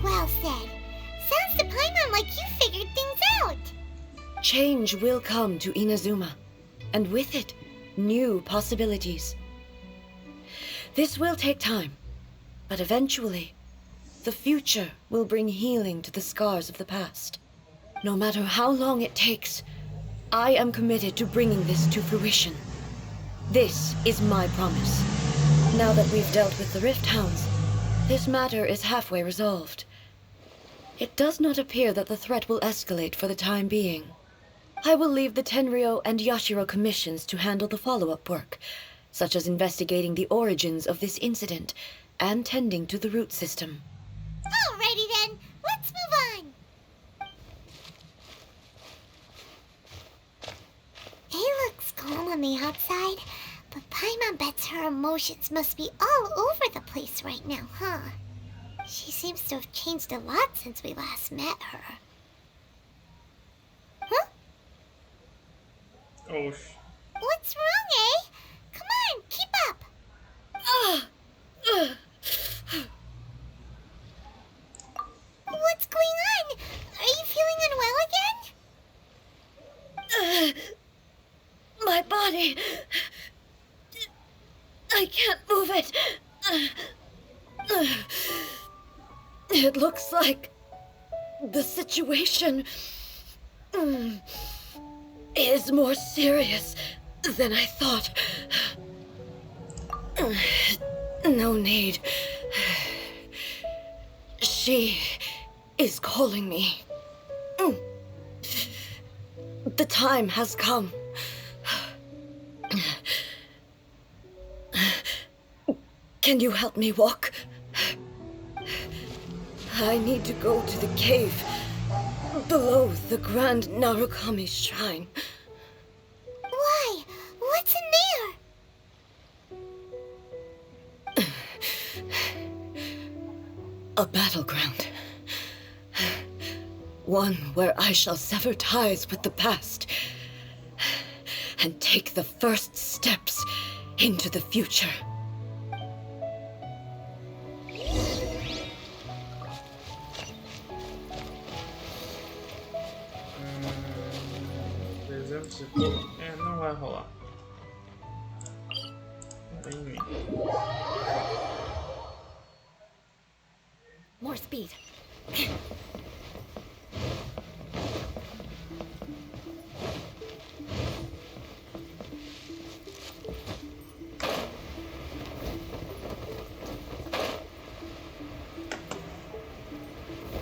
Well said. Sounds to Paimon like you figured things out. Change will come to Inazuma, and with it, new possibilities. This will take time, but eventually, the future will bring healing to the scars of the past. No matter how long it takes, I am committed to bringing this to fruition. This is my promise. Now that we've dealt with the Rift Hounds, this matter is halfway resolved. It does not appear that the threat will escalate for the time being. I will leave the Tenryo and Yashiro commissions to handle the follow-up work, such as investigating the origins of this incident and tending to the root system. Alrighty then, let's move on. It looks calm on the outside, but Paimon bets her emotions must be all over the place right now, huh? She seems to have changed a lot since we last met her. Huh? Oh, What's wrong, eh? Come on, keep up. What's going on? Are you feeling unwell again? My body. I can't move it. It looks like the situation is more serious than I thought. No need. She is calling me. The time has come. Can you help me walk? I need to go to the cave below the Grand Narukami Shrine. Why? What's in there? A battleground. One where I shall sever ties with the past and take the first steps into the future. Não vai rolar. Vem em mim. More speed.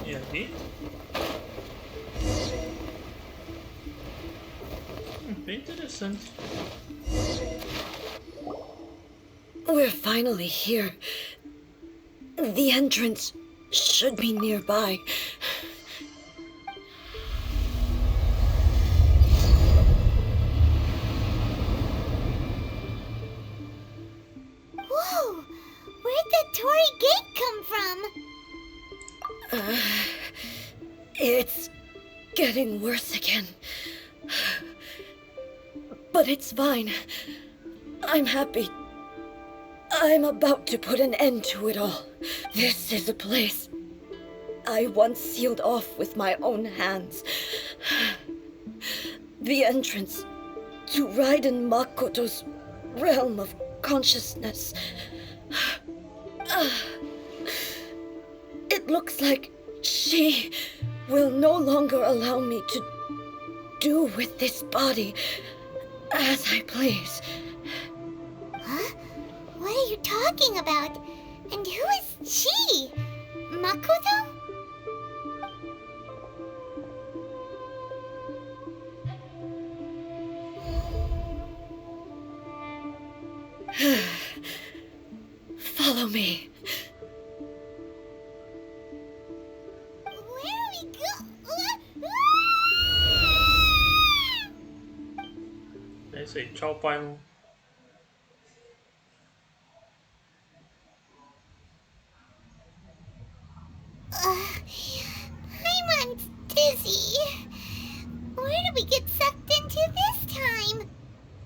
E aqui? Bem interessante. We're finally here. The entrance should be nearby. Whoa! Where'd that Torii gate come from? It's getting worse again. But it's fine. I'm happy. I'm about to put an end to it all. This is a place I once sealed off with my own hands. The entrance to Raiden Makoto's realm of consciousness. It looks like she will no longer allow me to do with this body as I please. Huh? What are you talking about? And who is she? Makoto? Follow me. Where are we É isso aí. Tchau, pai. I'm dizzy. Where did we get sucked into this time?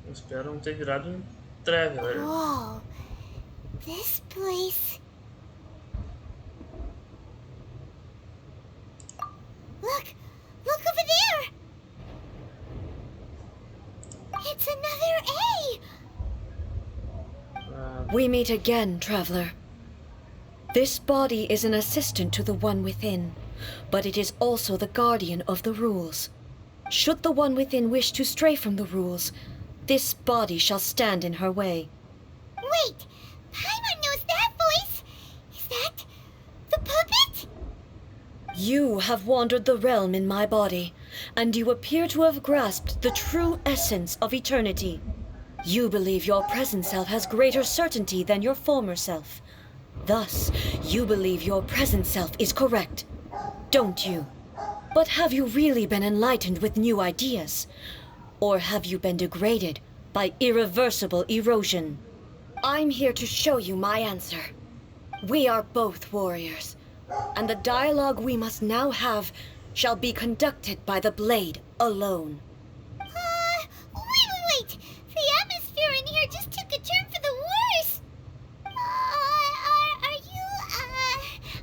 Eu espero não ter virado um traveler. Whoa. This place... Look! Look over there! It's another A! We meet again, traveler. This body is an assistant to the one within, but it is also the guardian of the rules. Should the one within wish to stray from the rules, this body shall stand in her way. Wait! Paimon knows that voice! Is that... the puppet? You have wandered the realm in my body, and you appear to have grasped the true essence of eternity. You believe your present self has greater certainty than your former self. Thus, you believe your present self is correct, don't you? But have you really been enlightened with new ideas? Or have you been degraded by irreversible erosion? I'm here to show you my answer. We are both warriors, And the dialogue we must now have shall be conducted by the blade alone. Wait! The atmosphere in here just took a turn for the worse!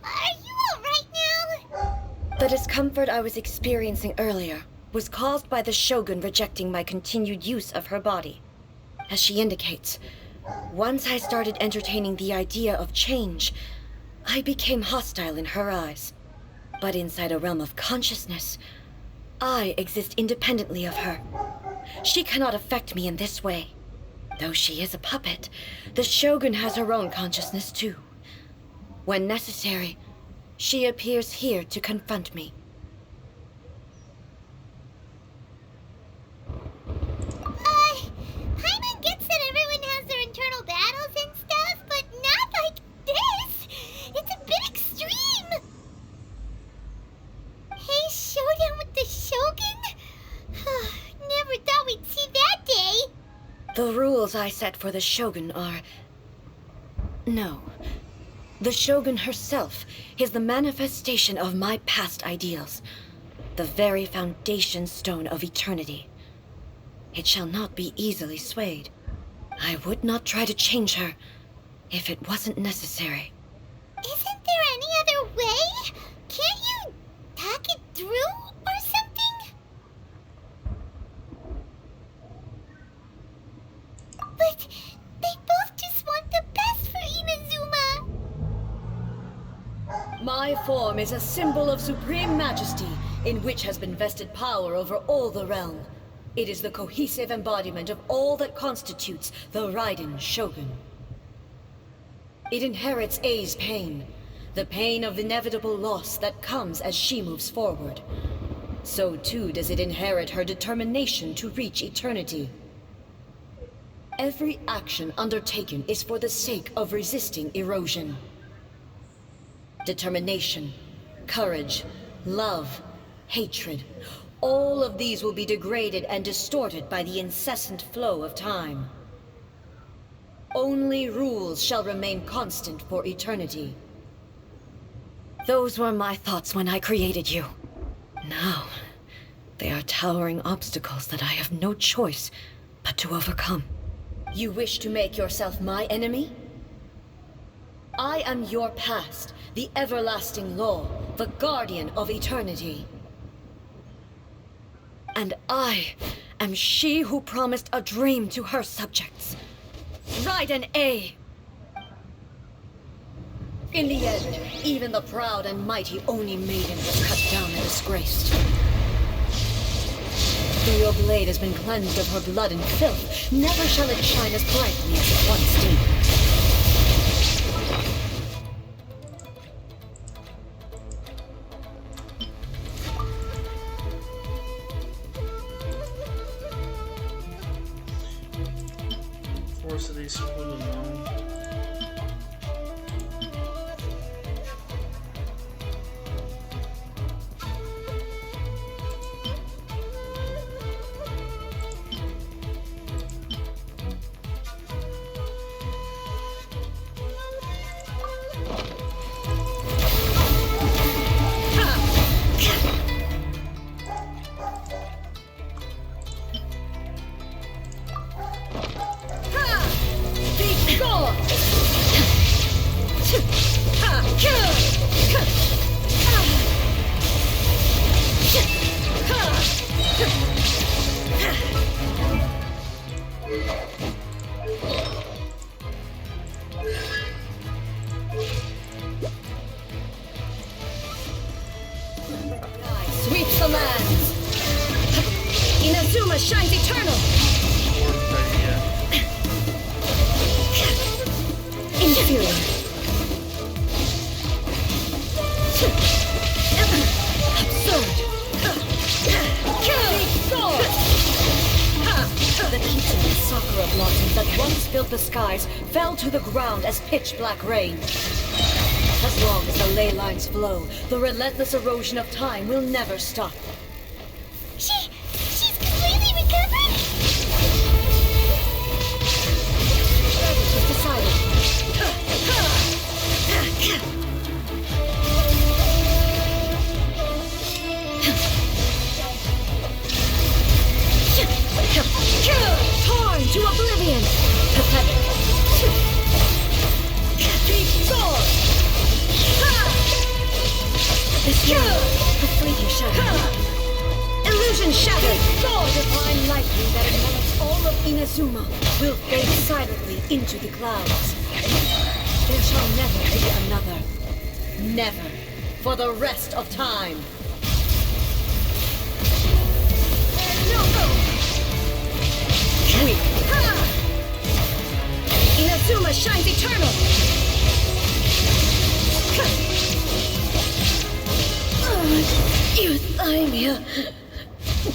Are you alright now? The discomfort I was experiencing earlier was caused by the Shogun rejecting my continued use of her body. As she indicates, once I started entertaining the idea of change, I became hostile in her eyes. But inside a realm of consciousness, I exist independently of her. She cannot affect me in this way. Though she is a puppet, the Shogun has her own consciousness too. When necessary, she appears here to confront me. Paimon gets that everyone has their internal battles and stuff, but not like this! It's a bit extreme! Hey, showdown with the Shogun? Never thought we'd see that day! The rules I set for the Shogun are... No. The Shogun herself is the manifestation of my past ideals. The very foundation stone of eternity. It shall not be easily swayed. I would not try to change her if it wasn't necessary. Isn't there any other way? Can't you talk it through or something? But they both just want the best for Inazuma. My form is a symbol of supreme majesty, in which has been vested power over all the realm. It is the cohesive embodiment of all that constitutes the Raiden Shogun. It inherits Ei's pain, the pain of inevitable loss that comes as she moves forward. So too does it inherit her determination to reach eternity. Every action undertaken is for the sake of resisting erosion. Determination, courage, love, hatred, all of these will be degraded and distorted by the incessant flow of time. Only rules shall remain constant for eternity. Those were my thoughts when I created you. Now, they are towering obstacles that I have no choice but to overcome. You wish to make yourself my enemy? I am your past, the everlasting law, the guardian of eternity. And I am she who promised a dream to her subjects. Raiden A. In the end, even the proud and mighty Oni Maiden was cut down and disgraced. Though your blade has been cleansed of her blood and filth, never shall it shine as brightly as it once did. Força desse escudo não. Sweeps the lands. Inazuma shines eternal. Inferior. Absurd. The Capitulo and sakura blossoms that once filled the skies fell to the ground as pitch-black rain. As long as the ley lines flow, the relentless erosion of time will never stop. She's completely recovered? Whatever she's decided. The fleeting shadow. Illusion shattered! The divine lightning that envelops all of Inazuma will fade silently into the clouds. There shall never be another. Never. For the rest of time. No! Weak. Inazuma shines eternal! Euthymia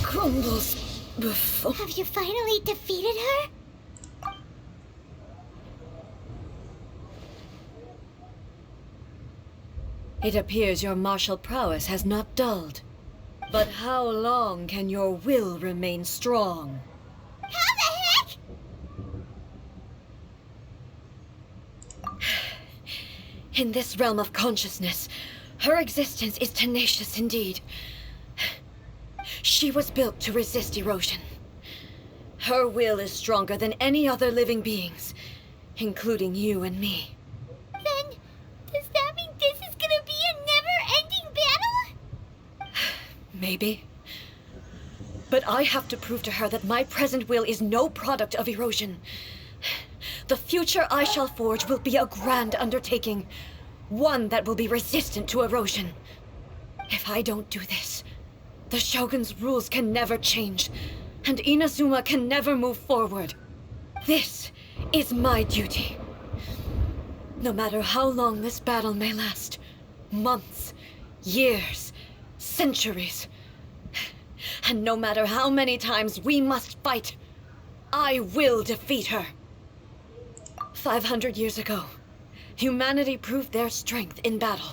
crumbles before... Have you finally defeated her? It appears your martial prowess has not dulled. But how long can your will remain strong? How the heck? In this realm of consciousness, her existence is tenacious indeed. She was built to resist erosion. Her will is stronger than any other living being's, including you and me. Then, does that mean this is gonna be a never-ending battle? Maybe. But I have to prove to her that my present will is no product of erosion. The future I shall forge will be a grand undertaking. One that will be resistant to erosion. If I don't do this, the Shogun's rules can never change, and Inazuma can never move forward. This is my duty. No matter how long this battle may last, months, years, centuries, and no matter how many times we must fight, I will defeat her. 500 years ago, humanity proved their strength in battle.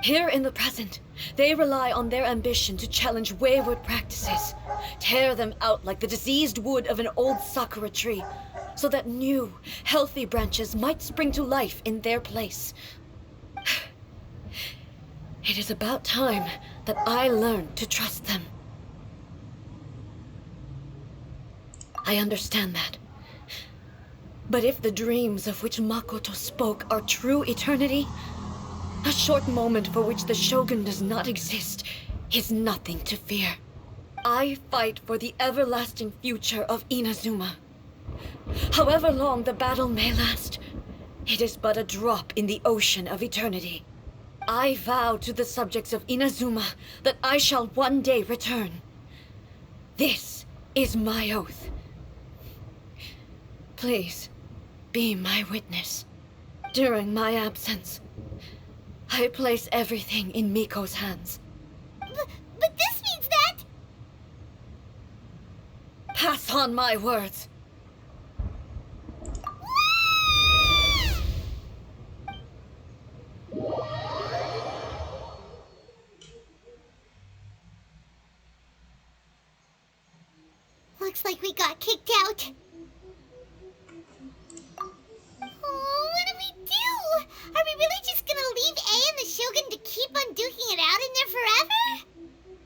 Here in the present, they rely on their ambition to challenge wayward practices, tear them out like the diseased wood of an old sakura tree, so that new, healthy branches might spring to life in their place. It is about time that I learned to trust them. I understand that. But if the dreams of which Makoto spoke are true eternity, a short moment for which the Shogun does not exist is nothing to fear. I fight for the everlasting future of Inazuma. However long the battle may last, it is but a drop in the ocean of eternity. I vow to the subjects of Inazuma that I shall one day return. This is my oath. Please, be my witness. During my absence, I place everything in Miko's hands. But this means that... Pass on my words. Looks like we got kicked out. Oh, what do we do? Are we really just gonna leave A and the Shogun to keep on duking it out in there forever?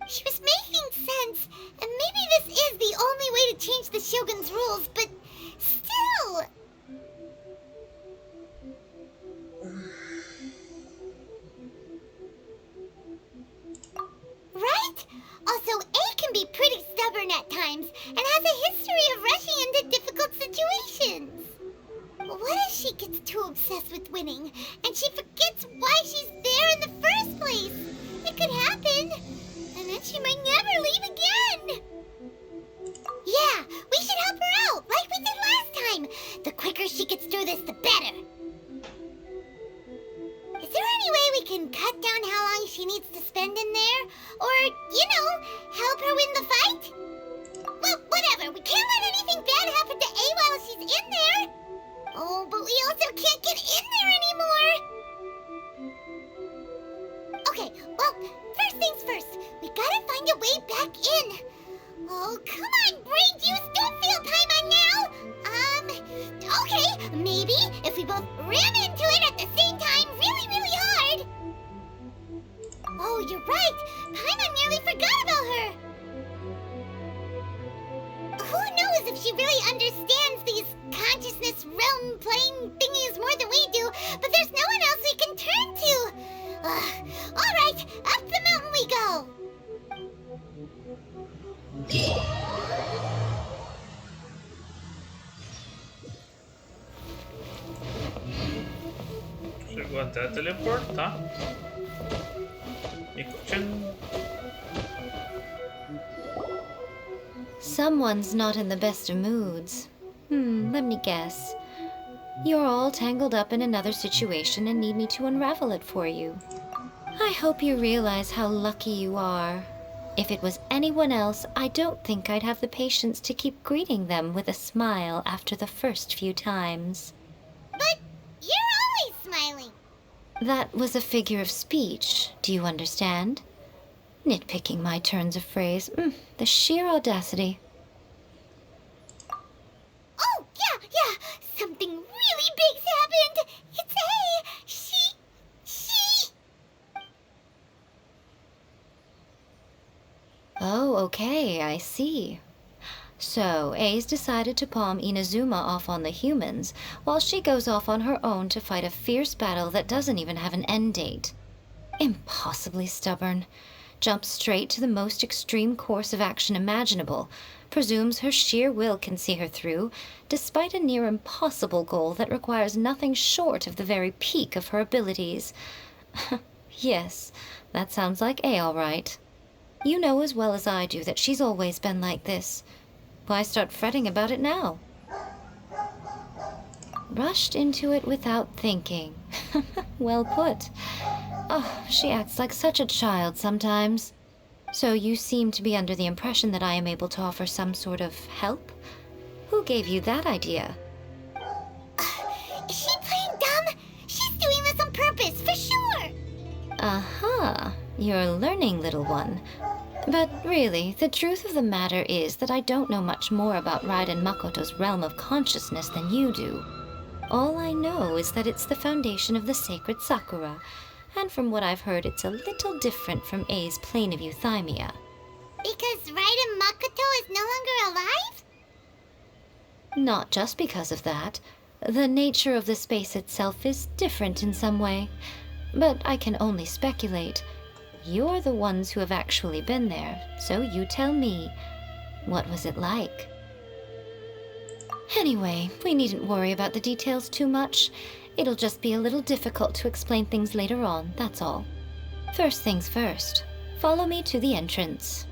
She was making sense, and maybe this is the only way to change the Shogun's rules, but still... Right? Also, A can be pretty stubborn at times, and has a history of rushing into difficult situations. What if she gets too obsessed with winning, and she forgets why she's there in the first place? It could happen, and then she might never leave again. Yeah, we should help her out, like we did last time. The quicker she gets through this, the better. Is there any way we can cut down how long she needs to spend in there? Or, you know, help her win the fight? Well, whatever. We can't let anything bad happen to A while she's in there. Oh, but we also can't get in there anymore. Okay, well, first things first. We gotta find a way back in. Oh, come on, brain juice. Don't feel Paimon now. Okay, maybe if we both ram into it at the same time really, really hard. Oh, you're right. Paimon nearly forgot about her. Who knows if she really understands these consciousness realm plane thingies more than we do, but there's no one else we can turn to. All right, up the mountain we até teleportar. Miko-chan. Someone's not in the best of moods. Let me guess. You're all tangled up in another situation and need me to unravel it for you. I hope you realize how lucky you are. If it was anyone else, I don't think I'd have the patience to keep greeting them with a smile after the first few times. But you're always smiling. That was a figure of speech, do you understand? Nitpicking my turns of phrase. The sheer audacity. Oh, yeah. Something really big's happened. It's A. She... Oh, okay, I see. So, A's decided to palm Inazuma off on the humans, while she goes off on her own to fight a fierce battle that doesn't even have an end date. Impossibly stubborn. Jumps straight to the most extreme course of action imaginable, presumes her sheer will can see her through, despite a near impossible goal that requires nothing short of the very peak of her abilities. Yes, that sounds like A all right. You know as well as I do that she's always been like this. Why start fretting about it now? Rushed into it without thinking. Well put. Oh, she acts like such a child sometimes. So you seem to be under the impression that I am able to offer some sort of help? Who gave you that idea? Is she playing dumb? She's doing this on purpose, for sure. Aha, you're learning, little one. But really, the truth of the matter is that I don't know much more about Raiden Makoto's realm of consciousness than you do. All I know is that it's the foundation of the sacred Sakura, and from what I've heard, it's a little different from A's plane of euthymia. Because Raiden Makoto is no longer alive? Not just because of that. The nature of the space itself is different in some way. But I can only speculate. You're the ones who have actually been there, so you tell me. What was it like? Anyway, we needn't worry about the details too much. It'll just be a little difficult to explain things later on, that's all. First things first. Follow me to the entrance.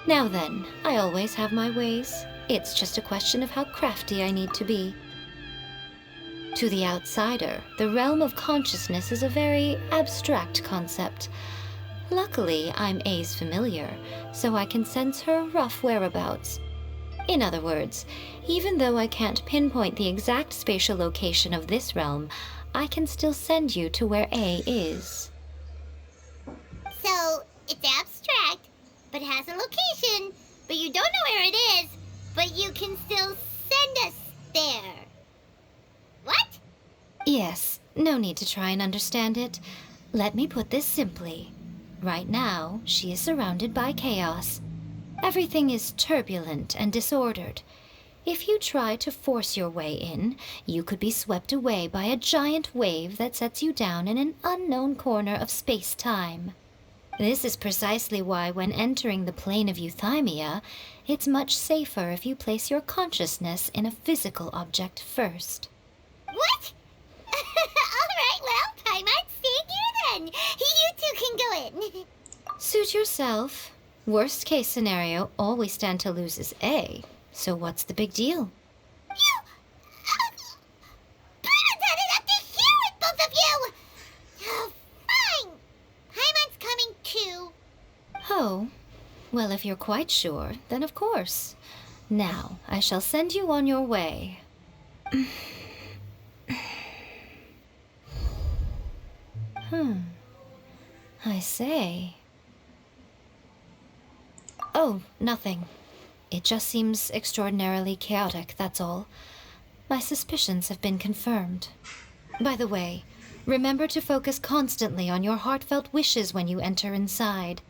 Now then, I always have my ways. It's just a question of how crafty I need to be. To the outsider, the realm of consciousness is a very abstract concept. Luckily, I'm A's familiar, so I can sense her rough whereabouts. In other words, even though I can't pinpoint the exact spatial location of this realm, I can still send you to where A is. So, it's abstract, but has a location, but you don't know where it is, but you can still send us there. What? Yes, no need to try and understand it. Let me put this simply. Right now, she is surrounded by chaos. Everything is turbulent and disordered. If you try to force your way in, you could be swept away by a giant wave that sets you down in an unknown corner of space-time. This is precisely why when entering the plane of euthymia, it's much safer if you place your consciousness in a physical object first. What? Alright, well, I might stay here then. You two can go in. Suit yourself. Worst case scenario, all we stand to lose is A. So what's the big deal? You... Paimon up to here with both of you! Oh, fine. Paimon's coming too. Oh, well, if you're quite sure, then of course. Now, I shall send you on your way. I say. Oh, nothing. It just seems extraordinarily chaotic, that's all. My suspicions have been confirmed. By the way, remember to focus constantly on your heartfelt wishes when you enter inside.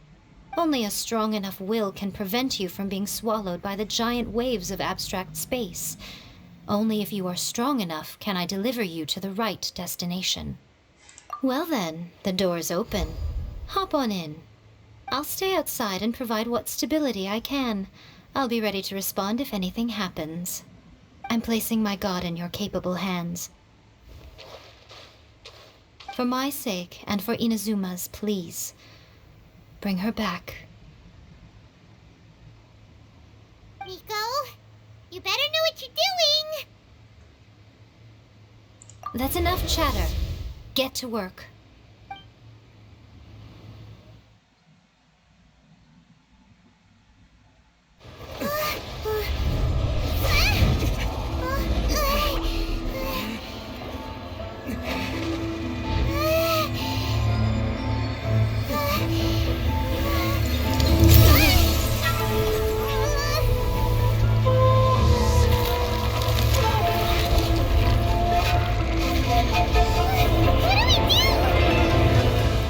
Only a strong enough will can prevent you from being swallowed by the giant waves of abstract space. Only if you are strong enough can I deliver you to the right destination. Well then, the door's open. Hop on in. I'll stay outside and provide what stability I can. I'll be ready to respond if anything happens. I'm placing my god in your capable hands. For my sake, and for Inazuma's, please, bring her back. Rico, you better know what you're doing! That's enough chatter. Get to work.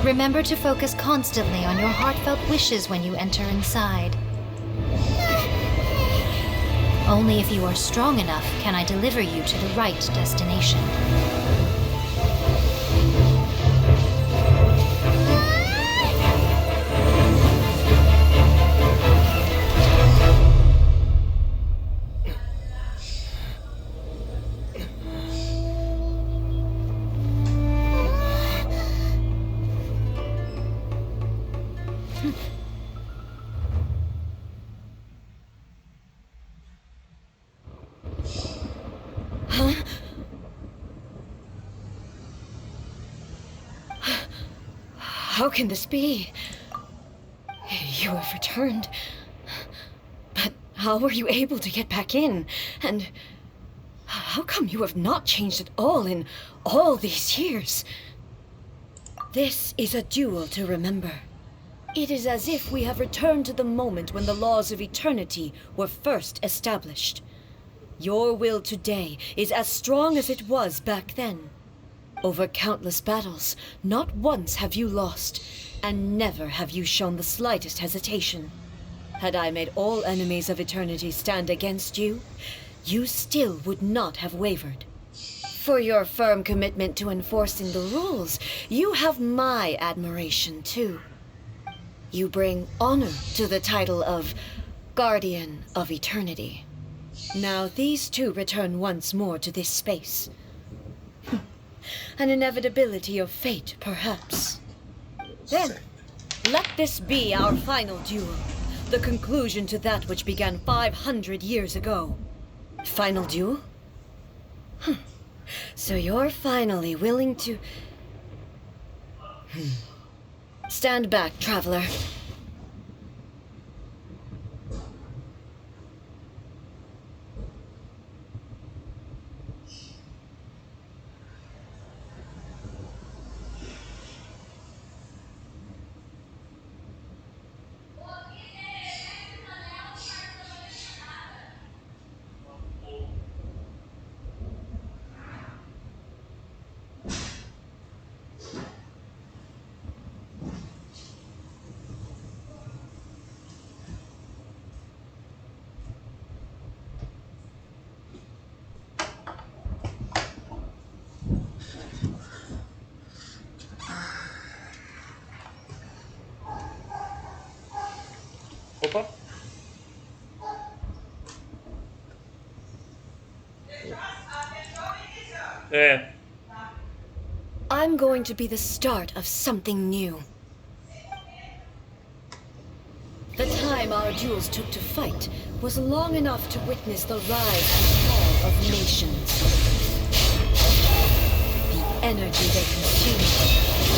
Remember to focus constantly on your heartfelt wishes when you enter inside. Only if you are strong enough can I deliver you to the right destination. How can this be? You have returned. But how were you able to get back in? And how come you have not changed at all in all these years? This is a duel to remember. It is as if we have returned to the moment when the laws of eternity were first established. Your will today is as strong as it was back then. Over countless battles, not once have you lost, and never have you shown the slightest hesitation. Had I made all enemies of eternity stand against you, you still would not have wavered. For your firm commitment to enforcing the rules, you have my admiration too. You bring honor to the title of Guardian of Eternity. Now these two return once more to this space. An inevitability of fate, perhaps. Then, let this be our final duel. The conclusion to that which began 500 years ago. Final duel? So you're finally willing to... Stand back, traveler. Opa! I'm going to be the start of something new. The time our duels took to fight was long enough to witness the rise and fall of nations. The energy they consumed,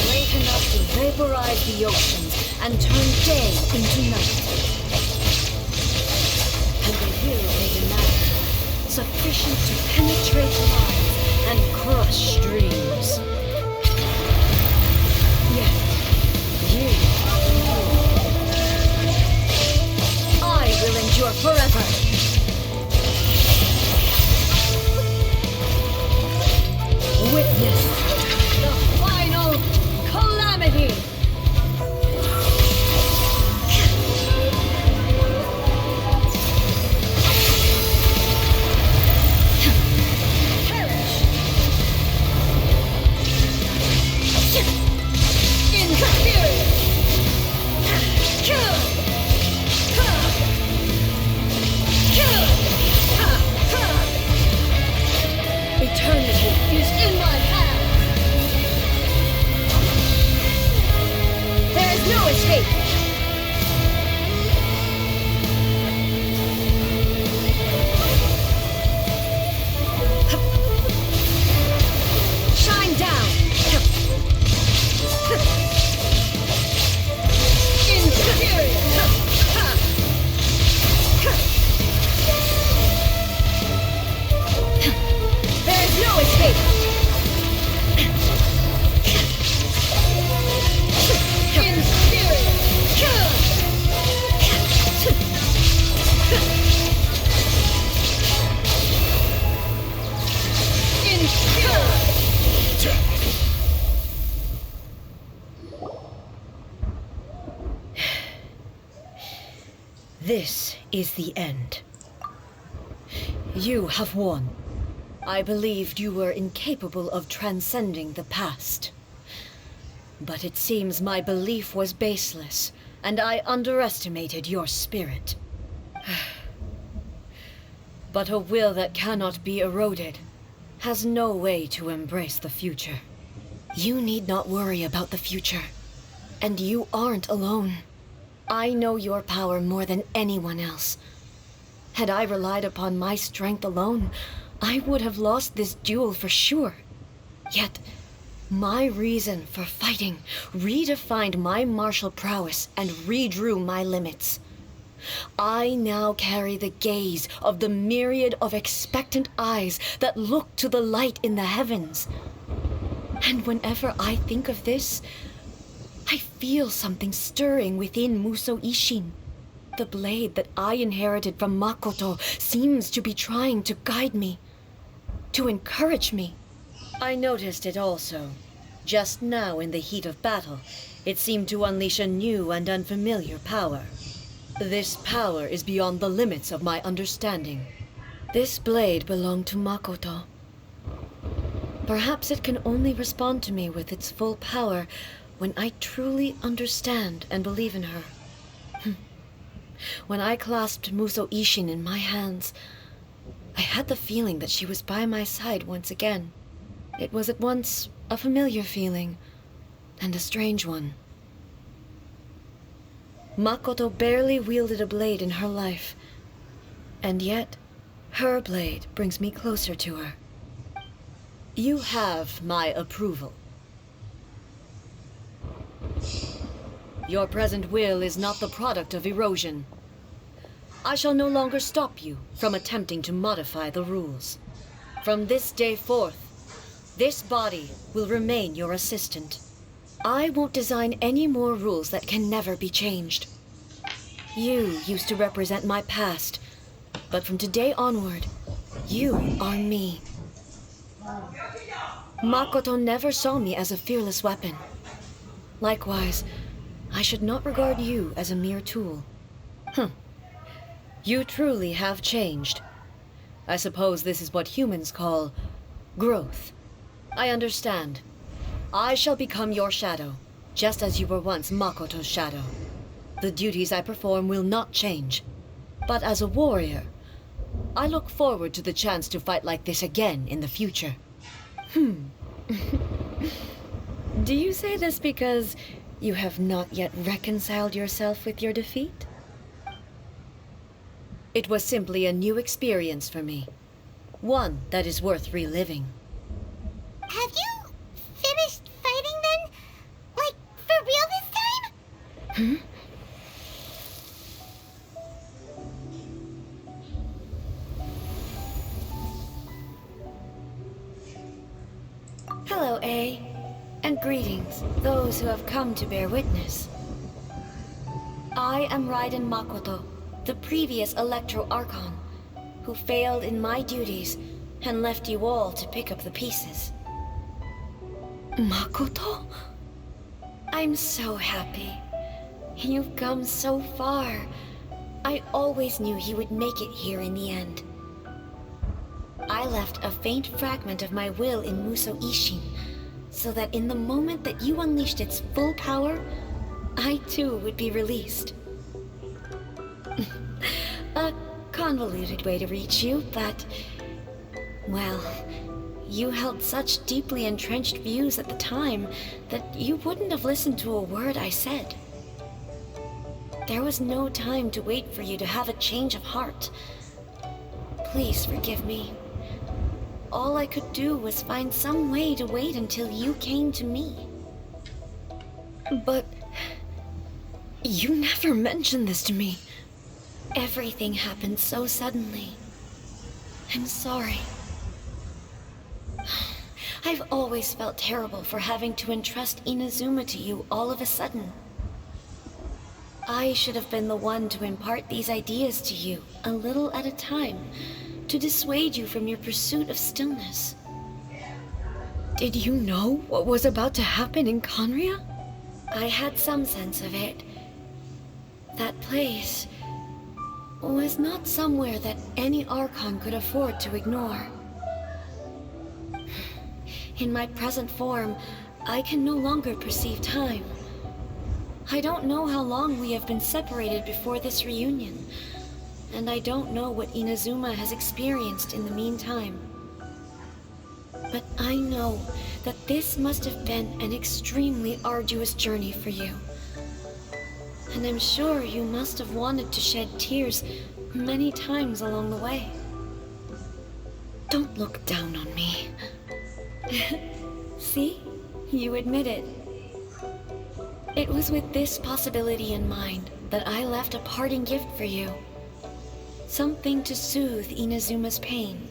great enough to vaporize the oceans and turn day into night. And the will they denied, sufficient to penetrate minds and crush dreams. Yet, you I will endure forever. Witness the final calamity. This is the end. You have won. I believed you were incapable of transcending the past. But it seems my belief was baseless, and I underestimated your spirit. But a will that cannot be eroded has no way to embrace the future. You need not worry about the future, and you aren't alone. I know your power more than anyone else. Had I relied upon my strength alone, I would have lost this duel for sure. Yet, my reason for fighting redefined my martial prowess and redrew my limits. I now carry the gaze of the myriad of expectant eyes that look to the light in the heavens. And whenever I think of this, I feel something stirring within Muso Ishin. The blade that I inherited from Makoto seems to be trying to guide me, to encourage me. I noticed it also. Just now in the heat of battle, it seemed to unleash a new and unfamiliar power. This power is beyond the limits of my understanding. This blade belonged to Makoto. Perhaps it can only respond to me with its full power when I truly understand and believe in her. When I clasped Muso Ishin in my hands, I had the feeling that she was by my side once again. It was at once a familiar feeling and a strange one. Makoto barely wielded a blade in her life, and yet her blade brings me closer to her. You have my approval. Your present will is not the product of erosion. I shall no longer stop you from attempting to modify the rules. From this day forth, this body will remain your assistant. I won't design any more rules that can never be changed. You used to represent my past, but from today onward, you are me. Makoto never saw me as a fearless weapon. Likewise, I should not regard you as a mere tool. You truly have changed. I suppose this is what humans call growth. I understand. I shall become your shadow, just as you were once Makoto's shadow. The duties I perform will not change. But as a warrior, I look forward to the chance to fight like this again in the future. Do you say this because you have not yet reconciled yourself with your defeat? It was simply a new experience for me. One that is worth reliving. Have you finished fighting then? Like, for real this time? Hello, A. And greetings, those who have come to bear witness. I am Raiden Makoto, the previous Electro Archon, who failed in my duties and left you all to pick up the pieces. Makoto? I'm so happy. You've come so far. I always knew you would make it here in the end. I left a faint fragment of my will in Muso Ishin, so that in the moment that you unleashed its full power, I too would be released. A convoluted way to reach you, but... well, you held such deeply entrenched views at the time that you wouldn't have listened to a word I said. There was no time to wait for you to have a change of heart. Please forgive me. All I could do was find some way to wait until you came to me. But... you never mentioned this to me. Everything happened so suddenly. I'm sorry. I've always felt terrible for having to entrust Inazuma to you all of a sudden. I should have been the one to impart these ideas to you, a little at a time, to dissuade you from your pursuit of stillness. Did you know what was about to happen in Conria? I had some sense of it. That place, was not somewhere that any Archon could afford to ignore. In my present form, I can no longer perceive time. I don't know how long we have been separated before this reunion, and I don't know what Inazuma has experienced in the meantime. But I know that this must have been an extremely arduous journey for you. And I'm sure you must have wanted to shed tears many times along the way. Don't look down on me. See? You admit it. It was with this possibility in mind that I left a parting gift for you. Something to soothe Inazuma's pain.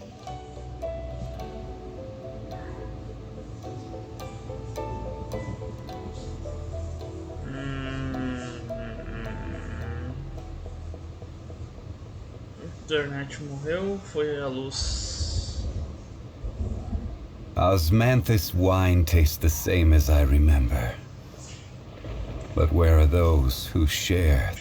Internet morreu, foi a luz. Osmanthus wine tastes the same as I remember. But where are those who share?